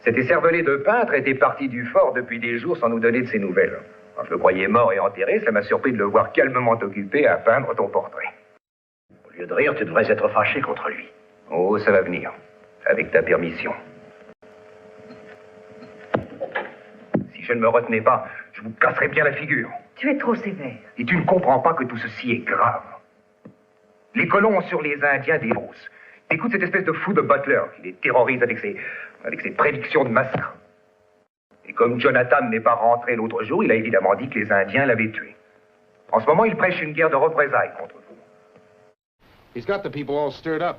Cet écervelé de peintre était parti du fort depuis des jours sans nous donner de ses nouvelles. Quand je le croyais mort et enterré, ça m'a surpris de le voir calmement occupé à peindre ton portrait. Au lieu de rire, tu devrais être fâché contre lui. Oh, ça va venir. Avec ta permission. Si je ne me retenais pas, je vous casserais bien la figure. Tu es trop sévère. Et tu ne comprends pas que tout ceci est grave. Les colons ont sur les Indiens des grosses. Écoute cette espèce de fou de Butler qui les terrorise avec ses prédictions de massacre. Et comme Jonathan n'est pas rentré l'autre jour, il a évidemment dit que les Indiens l'avaient tué. En ce moment, il prêche une guerre de représailles contre vous. He's got the people all stirred up.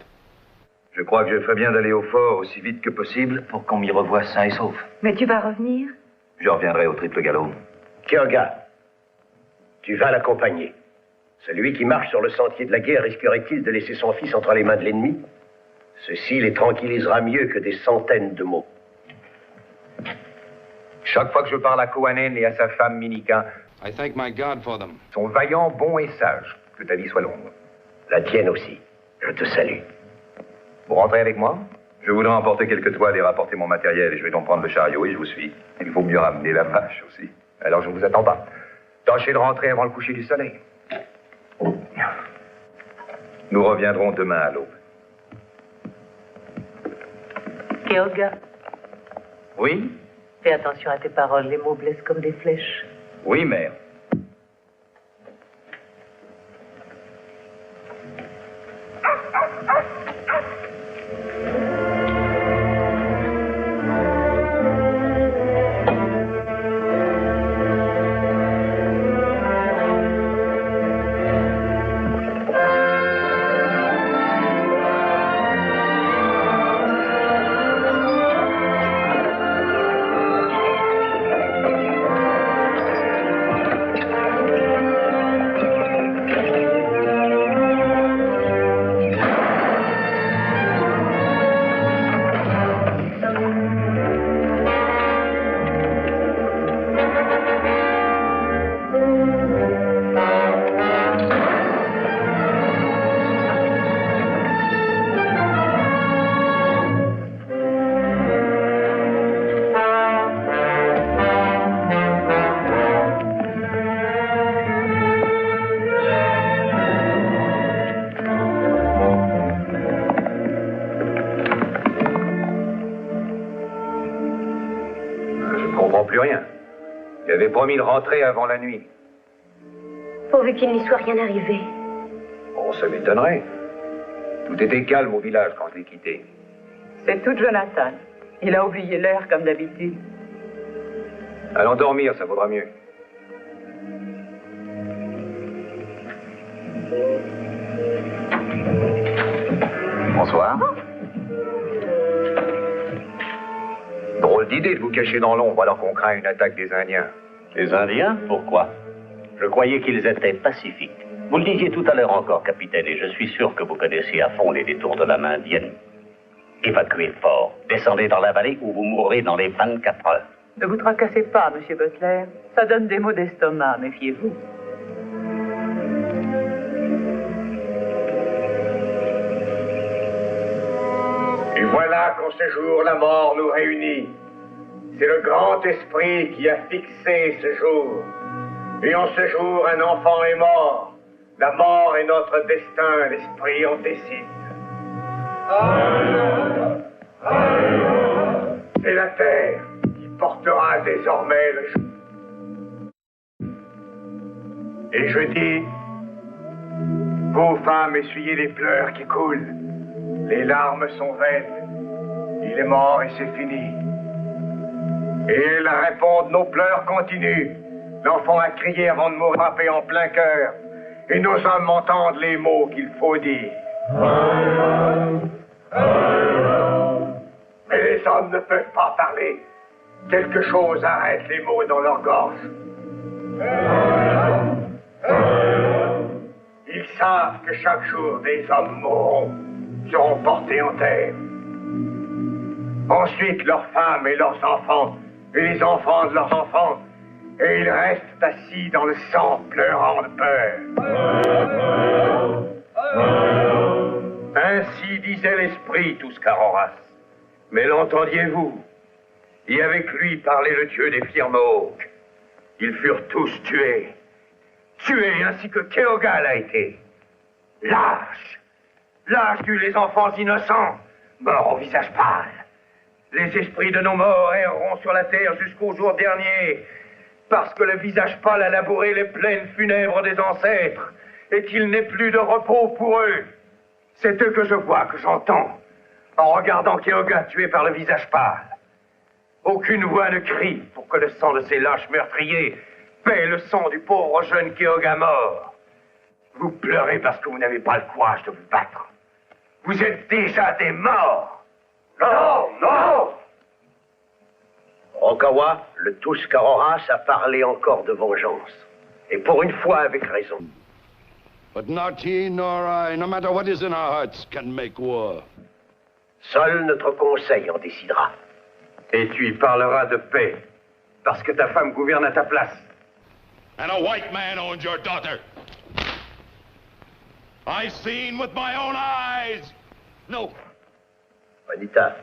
Je crois que je ferais bien d'aller au fort aussi vite que possible pour qu'on m'y revoie sain et sauf. Mais tu vas revenir? Je reviendrai au triple galop. Kyoga, tu vas l'accompagner. Celui qui marche sur le sentier de la guerre risquerait-il de laisser son fils entre les mains de l'ennemi? Ceci les tranquillisera mieux que des centaines de mots. Chaque fois que je parle à Kohanen et à sa femme Minika, I thank my God for them. Sont vaillants, bons et sages. Que ta vie soit longue. La tienne aussi. Je te salue. Vous rentrez avec moi? Je voudrais emporter quelques toiles et rapporter mon matériel. Et je vais donc prendre le chariot et je vous suis. Il faut mieux ramener la vache aussi. Alors je ne vous attends pas. Tâchez de rentrer avant le coucher du soleil. Nous reviendrons demain à l'aube. Kyoga, Oui? fais attention à tes paroles, les mots blessent comme des flèches. Oui, mère. Plus rien. Il avait promis de rentrer avant la nuit. Pourvu qu'il n'y soit rien arrivé. Oh, ça m'étonnerait. Tout était calme au village quand je l'ai quitté. C'est tout Jonathan. Il a oublié l'heure comme d'habitude. Allons dormir, ça vaudra mieux. Bonsoir. Drôle d'idée de vous cacher dans l'ombre alors qu'on craint une attaque des Indiens. Les Indiens? Pourquoi? Je croyais qu'ils étaient pacifiques. Vous le disiez tout à l'heure encore, capitaine, et je suis sûr que vous connaissez à fond les détours de la main indienne. Évacuez le fort, descendez dans la vallée ou vous mourrez dans les 24 heures. Ne vous tracassez pas, monsieur Butler. Ça donne des maux d'estomac, méfiez-vous. Et voilà qu'en ce jour, la mort nous réunit. C'est le grand esprit qui a fixé ce jour. Et en ce jour, un enfant est mort. La mort est notre destin, l'esprit en décide. C'est la terre qui portera désormais le jour. Et je dis, vous femmes, essuyez les pleurs qui coulent. Les larmes sont vaines. Il est mort et c'est fini. Et elles répondent, nos pleurs continuent. L'enfant a crié avant de mourir, frappé en plein cœur. Et nos hommes entendent les mots qu'il faut dire. Mais les hommes ne peuvent pas parler. Quelque chose arrête les mots dans leur gorge. Ils savent que chaque jour des hommes mourront, seront portés en terre. Ensuite, leurs femmes et leurs enfants, et les enfants de leurs enfants, et ils restent assis dans le sang, pleurant de peur. Ainsi disait l'esprit, Tuscaroras. Mais l'entendiez-vous? Et avec lui parlait le dieu des Firmahawks. Ils furent tous tués. Tués ainsi que Keoga l'a été. Lâche. Lâche tue les enfants innocents, morts au visage pâle. Les esprits de nos morts erreront sur la terre jusqu'au jour dernier, parce que le visage pâle a labouré les plaines funèbres des ancêtres, et qu'il n'est plus de repos pour eux. C'est eux que je vois, que j'entends, en regardant Keoga tué par le visage pâle. Aucune voix ne crie pour que le sang de ces lâches meurtriers paie le sang du pauvre jeune Keoga mort. Vous pleurez parce que vous n'avez pas le courage de vous battre. Vous êtes déjà des morts. Non, non! Rokawa, le Tuscaroras a parlé encore de vengeance. Et pour une fois avec raison. But not he nor I, no matter what is in our hearts, can make war. Seul notre conseil en décidera. Et tu y parleras de paix, parce que ta femme gouverne à ta place. And a white man owns your daughter. I've seen with my own eyes. No. Juanita,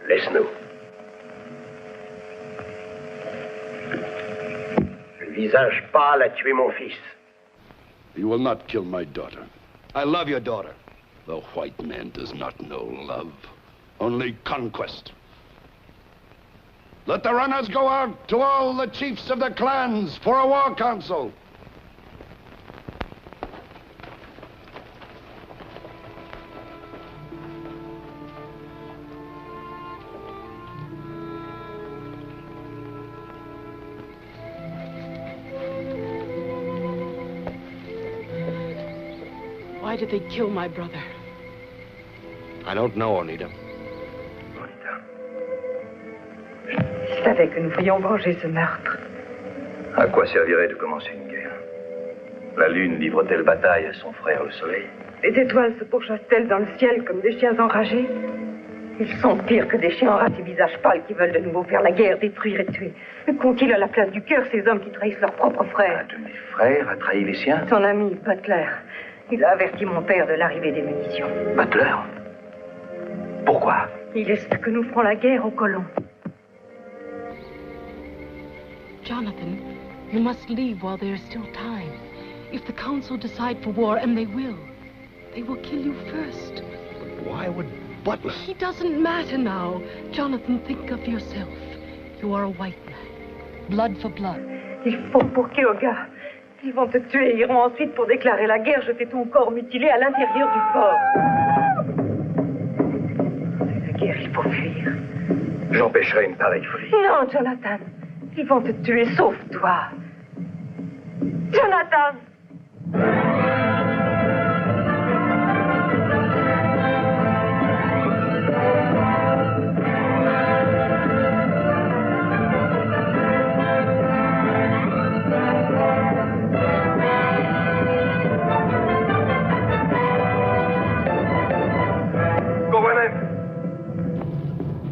laisse-nous. Le visage pâle a tué mon fils. You will not kill my daughter. I love your daughter. The white man does not know love, only conquest. Let the runners go out to all the chiefs of the clans for a war council. Why did they kill my brother? I don't know, Onita. Je savais que nous ferions venger ce meurtre. À quoi servirait de commencer une guerre? La lune livre-t-elle bataille à son frère le soleil? Les étoiles se pourchassent-elles dans le ciel comme des chiens enragés? Ils sont pires que des chiens enragés, visage pâle, qui veulent de nouveau faire la guerre, détruire et tuer. Qu'ont-ils à la place du cœur, ces hommes qui trahissent leur propre frère? Un de mes frères a trahi les siens? Son ami, Butler. Il a averti mon père de l'arrivée des munitions. Butler? Pourquoi? Il espère que nous ferons la guerre aux colons. Jonathan, you must leave while there is still time. If the council decide for war, and they will kill you first. But why would Butler? He doesn't matter now. Jonathan, think of yourself. You are a white man. Blood for blood. Il faut pour Keoga. Ils vont te tuer et iront ensuite pour déclarer la guerre. Je fais ton corps mutilé à l'intérieur du fort. C'est la guerre, il faut fuir. J'empêcherai une pareille folie. Non, Jonathan. Ils vont te tuer, sauf toi. Jonathan!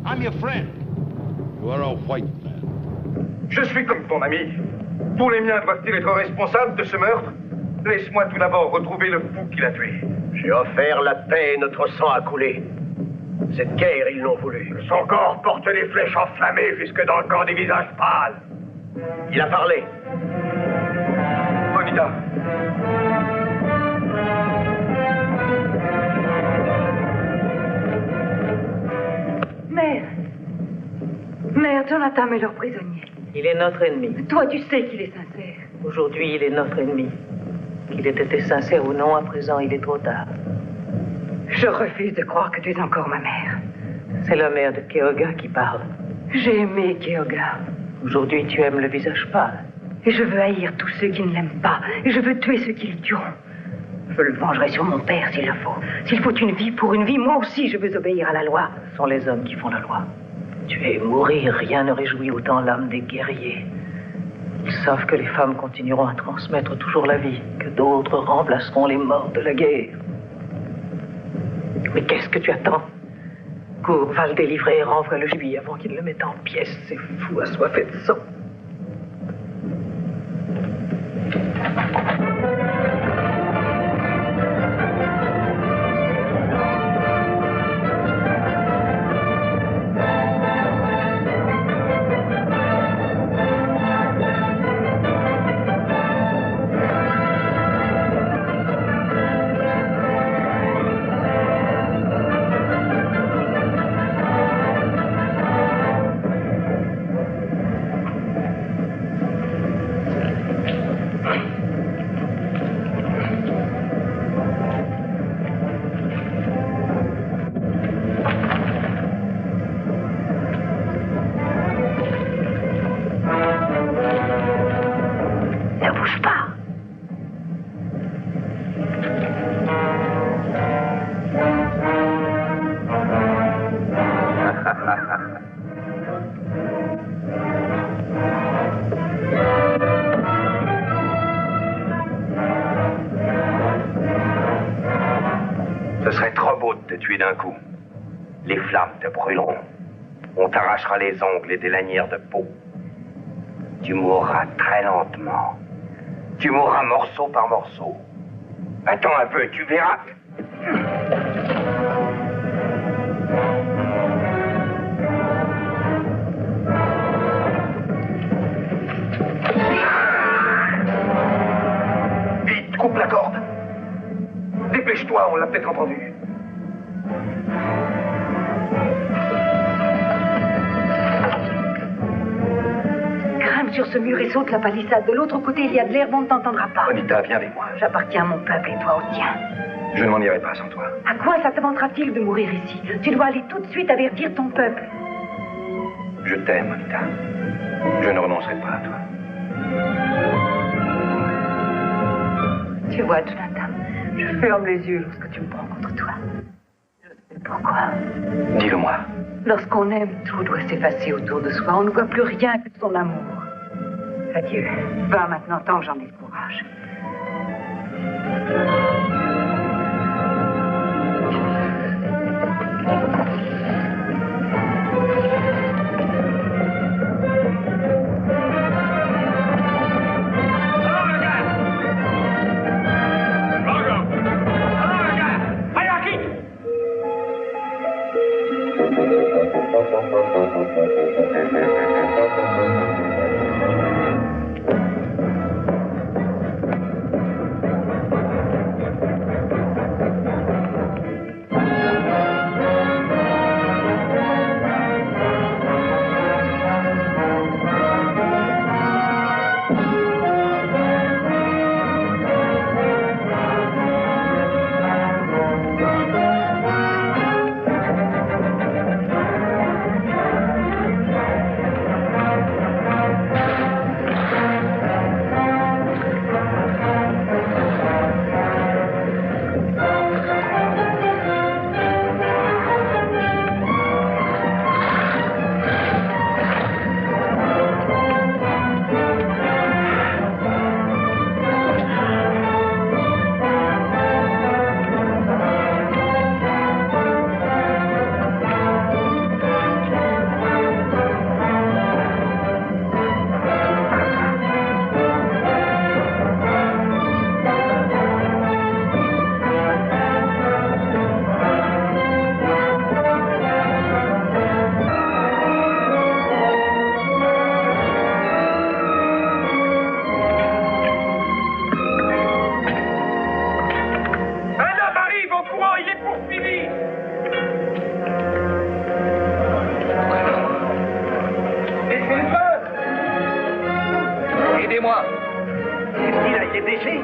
I'm your friend. You are a white man. Je suis comme ton ami. Tous les miens doivent-ils être responsables de ce meurtre? Laisse-moi tout d'abord retrouver le fou qui l'a tué. J'ai offert la paix et notre sang a coulé. Cette guerre, ils l'ont voulu. Son corps porte les flèches enflammées jusque dans le camp des visages pâles. Il a parlé. Bonita. Mère, Jonathan est leur prisonnier. Il est notre ennemi. Toi, tu sais qu'il est sincère. Aujourd'hui, il est notre ennemi. Qu'il ait été sincère ou non, à présent, il est trop tard. Je refuse de croire que tu es encore ma mère. C'est la mère de Keoga qui parle. J'ai aimé Keoga. Aujourd'hui, tu aimes le visage pâle. Et je veux haïr tous ceux qui ne l'aiment pas. Et je veux tuer ceux qui le tueront. Je le vengerai sur mon père s'il le faut. S'il faut une vie pour une vie, moi aussi je veux obéir à la loi. Ce sont les hommes qui font la loi. Tuer et mourir, rien ne réjouit autant l'âme des guerriers. Ils savent que les femmes continueront à transmettre toujours la vie, que d'autres remplaceront les morts de la guerre. Mais qu'est-ce que tu attends? Cours, va le délivrer et renvoie le juif avant qu'il le mette en pièces. C'est fou, assoiffé de sang. te tuer d'un coup. Les flammes te brûleront. On t'arrachera les ongles et des lanières de peau. Tu mourras très lentement. Tu mourras morceau par morceau. Attends un peu, tu verras. Vite, coupe la corde. Dépêche-toi, on l'a peut-être entendu. Grimpe sur ce mur et saute la palissade. De l'autre côté, il y a de l'herbe, on ne t'entendra pas. Bonita, viens avec moi. J'appartiens à mon peuple et toi au tien. Je ne m'en irai pas sans toi. À quoi ça te vantera-t-il de mourir ici? Tu dois aller tout de suite avertir ton peuple. Je t'aime, Bonita. Je ne renoncerai pas à toi. Tu vois, Jonathan, je ferme les yeux lorsque tu me prends contre toi. Je sais pourquoi. Dis-le-moi. Lorsqu'on aime, tout doit s'effacer autour de soi. On ne voit plus rien que son amour. Adieu. Va maintenant, tant que j'en ai le courage.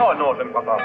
Oh non, je ne crois pas.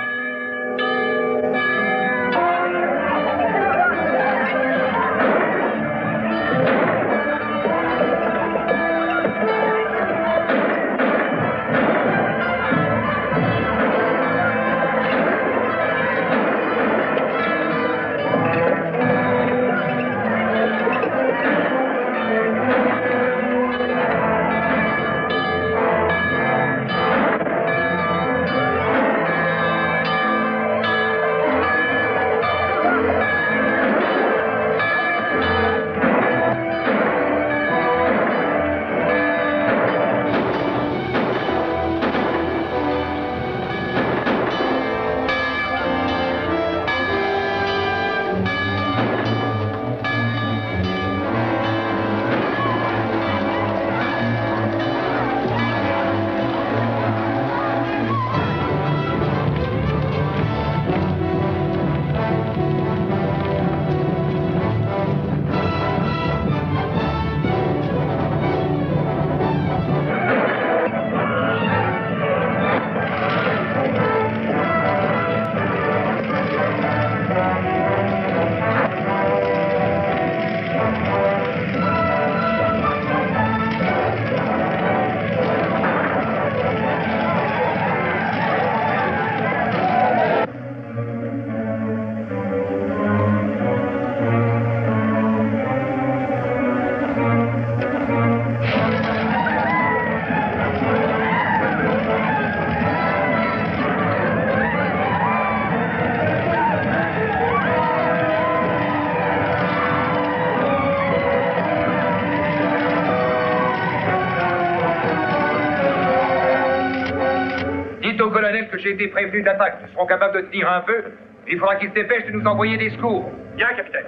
j'ai été prévenu de l'attaque. Ils seront capables de tenir un peu. Il faudra qu'ils se dépêchent de nous envoyer des secours. Bien, capitaine.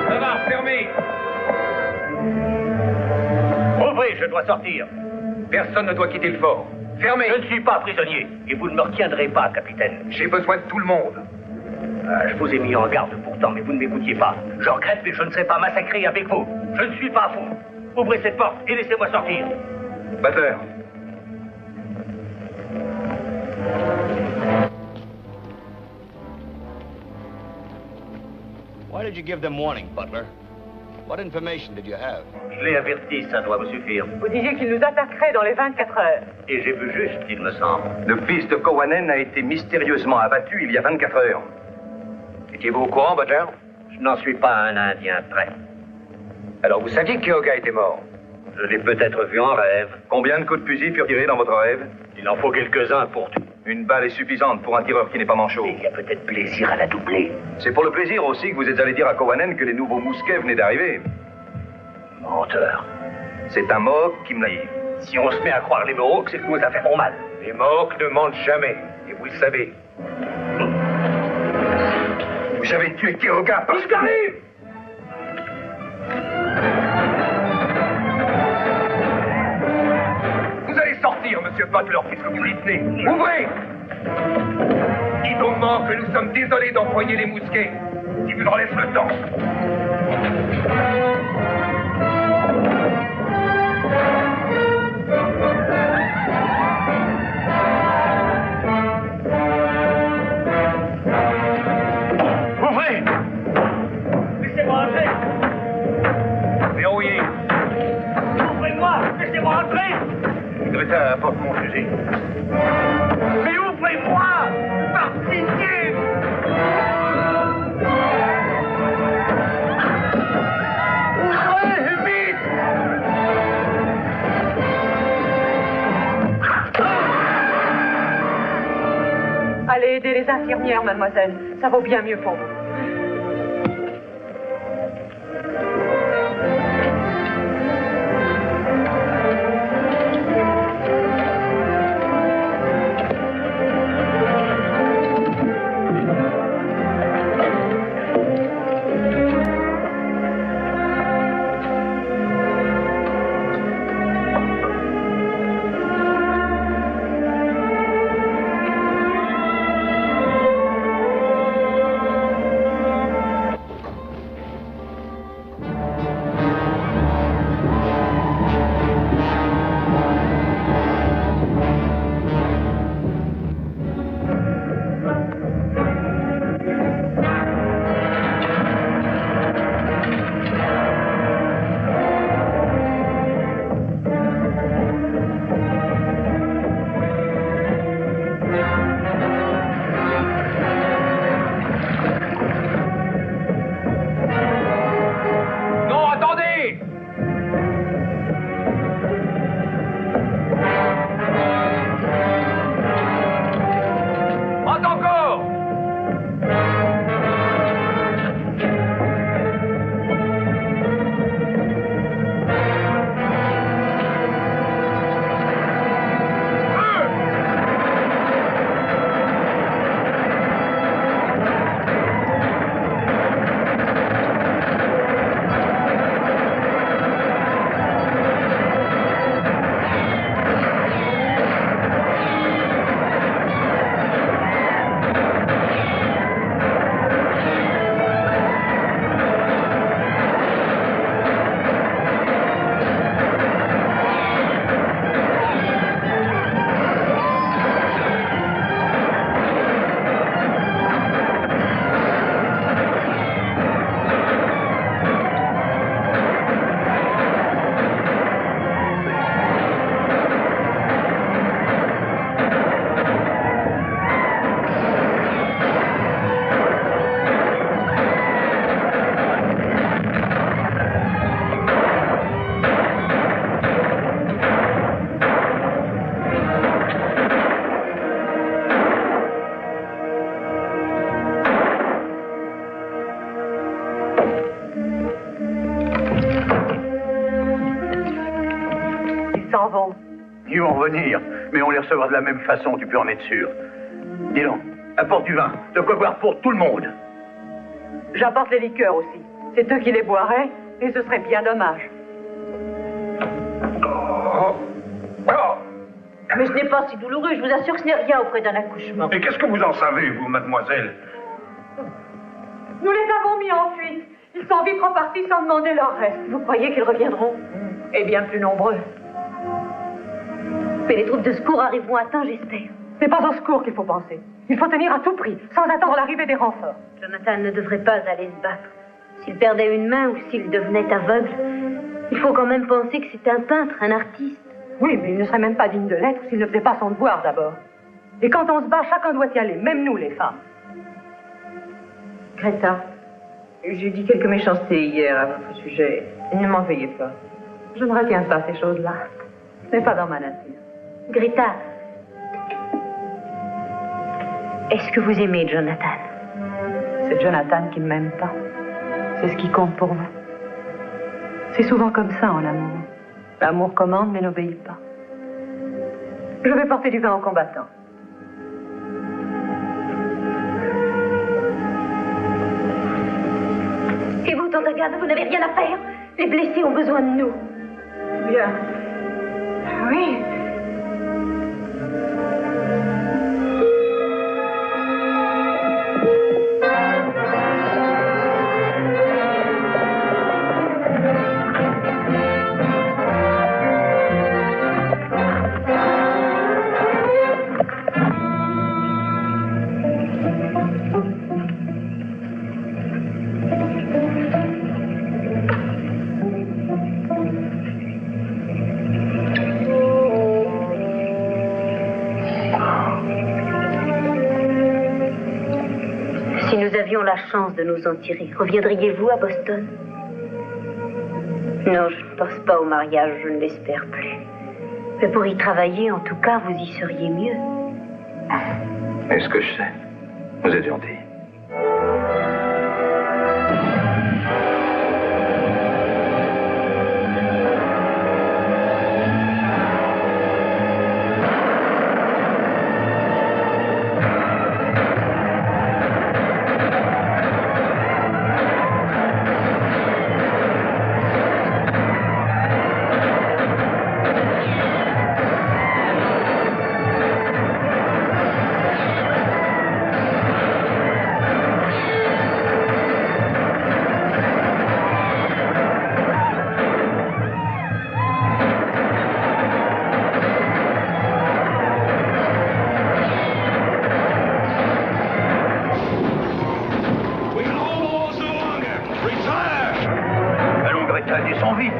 Ça va, fermez. Ouvrez, je dois sortir. Personne ne doit quitter le fort. Fermez. Je ne suis pas prisonnier, et vous ne me retiendrez pas, capitaine. J'ai besoin de tout le monde. Ah, je vous ai mis en garde pourtant, mais vous ne m'écoutiez pas. Je regrette, mais je ne serai pas massacré avec vous. Je ne suis pas fou. Ouvrez cette porte et laissez-moi sortir. Butler. Why did you give them warning, Butler? What information did you have? Je l'ai averti, ça doit vous suffire. Vous disiez qu'il nous attaquerait dans les 24 heures. Et j'ai vu juste, il me semble. Le fils de Kowanen a été mystérieusement abattu il y a 24 heures. Étiez-vous au courant, Butler? Je n'en suis pas un Indien prêt. Alors vous saviez que Keoga était mort? Je l'ai peut-être vu en rêve. Combien de coups de fusil furent tirés dans votre rêve? Il en faut quelques-uns pour tout. Une balle est suffisante pour un tireur qui n'est pas manchot. Il y a peut-être plaisir à la doubler. C'est pour le plaisir aussi que vous êtes allé dire à Kowanen que les nouveaux mousquets venaient d'arriver. Menteur. C'est un Mohawk qui me l'a dit. Si on se met à croire les Mohawks, c'est que nos affaires vont mal. Les Mohawks ne mentent jamais. Et vous le savez. Vous avez tué Keoga parce que... Vous allez sortir, monsieur Butler, puisque vous y tenez. Ouvrez! Dites au mort que nous sommes désolés d'employer les mousquets. Si vous en laissez le temps. Ouvrez! Laissez-moi entrer! Verrouillez. Ouvrez-moi! Laissez-moi entrer! Greta apporte mon fusil. Mais ouvrez-moi! Par pitié! Ouvrez, vite! Allez aider les infirmières, mademoiselle. Ça vaut bien mieux pour vous. Ils vont revenir, mais on les recevra de la même façon, tu peux en être sûr. Dis donc, apporte du vin, de quoi boire pour tout le monde. J'apporte les liqueurs aussi. C'est eux qui les boiraient, et ce serait bien dommage. Mais ce n'est pas si douloureux, je vous assure que ce n'est rien auprès d'un accouchement. Et qu'est-ce que vous en savez, vous, mademoiselle? Nous les avons mis en fuite. Ils sont vite repartis sans demander leur reste. Vous croyez qu'ils reviendront? Et bien plus nombreux. Mais les troupes de secours arriveront à temps, j'espère. C'est pas au secours qu'il faut penser. Il faut tenir à tout prix, sans attendre l'arrivée des renforts. Jonathan ne devrait pas aller se battre. S'il perdait une main ou s'il devenait aveugle, il faut quand même penser que c'est un peintre, un artiste. Oui, mais il ne serait même pas digne de l'être s'il ne faisait pas son devoir d'abord. Et quand on se bat, chacun doit y aller, même nous les femmes. Greta, j'ai dit quelques méchancetés hier à votre sujet. Ne m'en veuillez pas. Je ne retiens pas ces choses-là. Ce n'est pas dans ma nature. Greta, est-ce que vous aimez Jonathan? C'est Jonathan qui ne m'aime pas. C'est ce qui compte pour vous. C'est souvent comme ça en amour. L'amour commande mais n'obéit pas. Je vais porter du vin aux combattants. Et vous, tante Agathe, vous n'avez rien à faire? Les blessés ont besoin de nous. Bien. Oui. Si nous avions la chance de nous en tirer, reviendriez-vous à Boston? Non, je ne pense pas au mariage, je ne l'espère plus. Mais pour y travailler, en tout cas, vous y seriez mieux. Est-ce que je sais? Vous êtes gentil. Descends vite.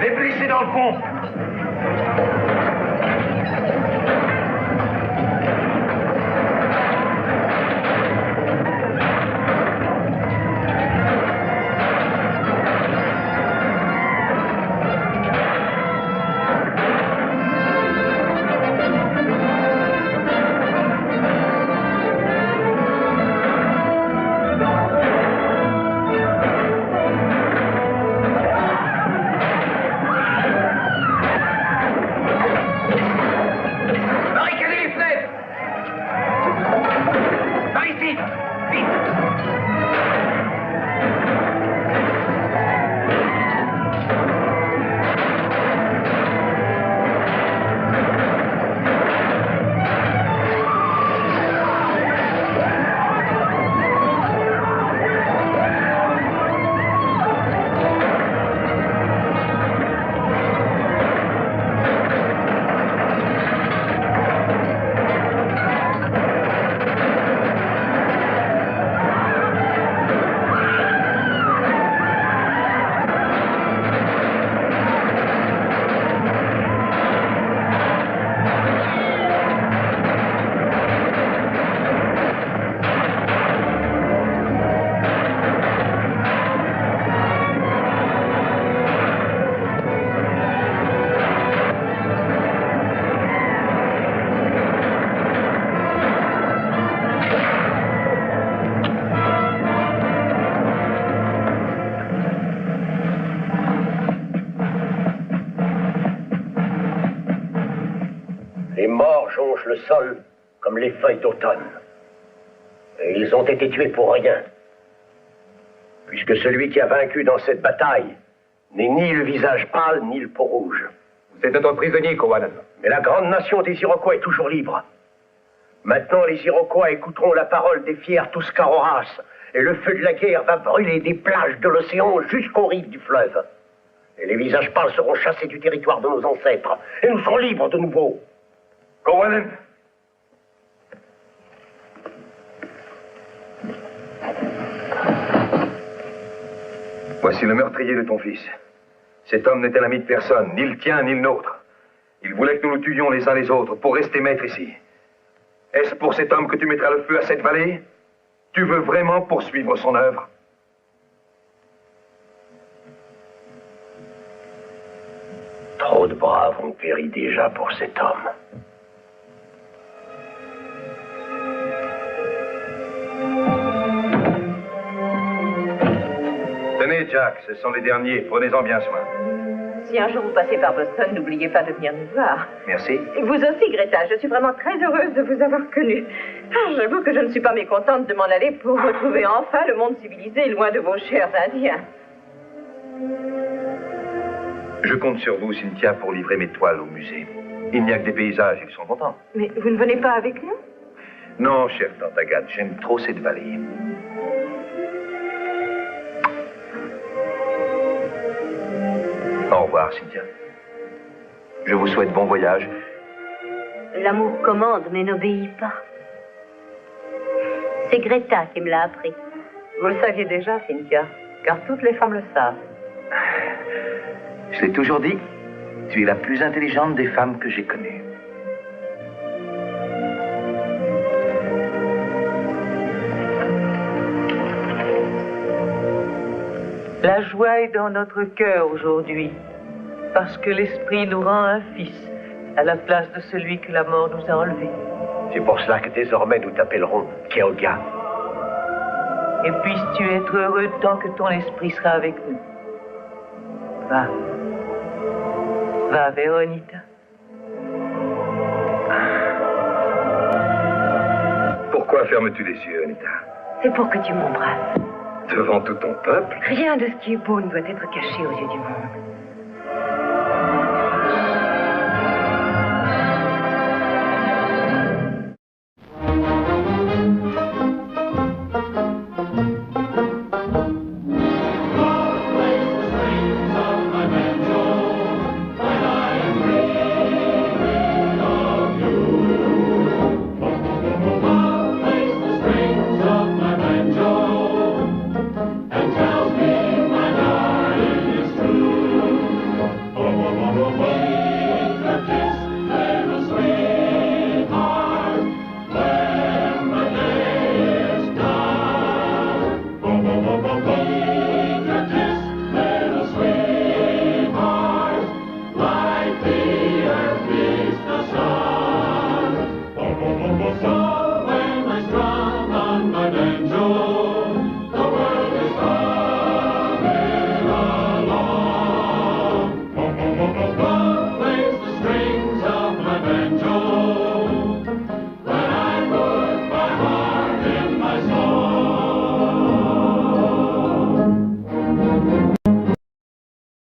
Les blessés dans le pont. égorgent le sol comme les feuilles d'automne. Et ils ont été tués pour rien. Puisque celui qui a vaincu dans cette bataille n'est ni le visage pâle, ni le peau rouge. Vous êtes notre prisonnier, Cowanan. Mais la grande nation des Iroquois est toujours libre. Maintenant, les Iroquois écouteront la parole des fiers Tuscaroras, et le feu de la guerre va brûler des plages de l'océan jusqu'aux rives du fleuve. Et les visages pâles seront chassés du territoire de nos ancêtres, et nous serons libres de nouveau. Cowanan. Voici le meurtrier de ton fils. Cet homme n'était l'ami de personne, ni le tien, ni le nôtre. Il voulait que nous nous tuions les uns les autres pour rester maîtres ici. Est-ce pour cet homme que tu mettras le feu à cette vallée? Tu veux vraiment poursuivre son œuvre? Trop de braves ont péri déjà pour cet homme. Tenez, Jack, ce sont les derniers. Prenez-en bien soin. Si un jour vous passez par Boston, n'oubliez pas de venir nous voir. Merci. Et vous aussi, Greta, je suis vraiment très heureuse de vous avoir connue. Ah, j'avoue que je ne suis pas mécontente de m'en aller pour retrouver enfin le monde civilisé loin de vos chers Indiens. Je compte sur vous, Cynthia, pour livrer mes toiles au musée. Il n'y a que des paysages, ils sont contents. Mais vous ne venez pas avec nous? Non, chère tante Agathe, j'aime trop cette vallée. Au revoir, Cynthia. Je vous souhaite bon voyage. L'amour commande, mais n'obéit pas. C'est Greta qui me l'a appris. Vous le saviez déjà, Cynthia, car toutes les femmes le savent. Je l'ai toujours dit, tu es la plus intelligente des femmes que j'ai connues. La joie est dans notre cœur aujourd'hui, parce que l'Esprit nous rend un fils, à la place de celui que la mort nous a enlevé. C'est pour cela que désormais nous t'appellerons Keoga. Et puisses-tu être heureux tant que ton esprit sera avec nous. Va. Va, Véronita. Pourquoi fermes-tu les yeux, Anita? C'est pour que tu m'embrasses. Devant tout ton peuple? Rien de ce qui est beau ne doit être caché aux yeux du monde.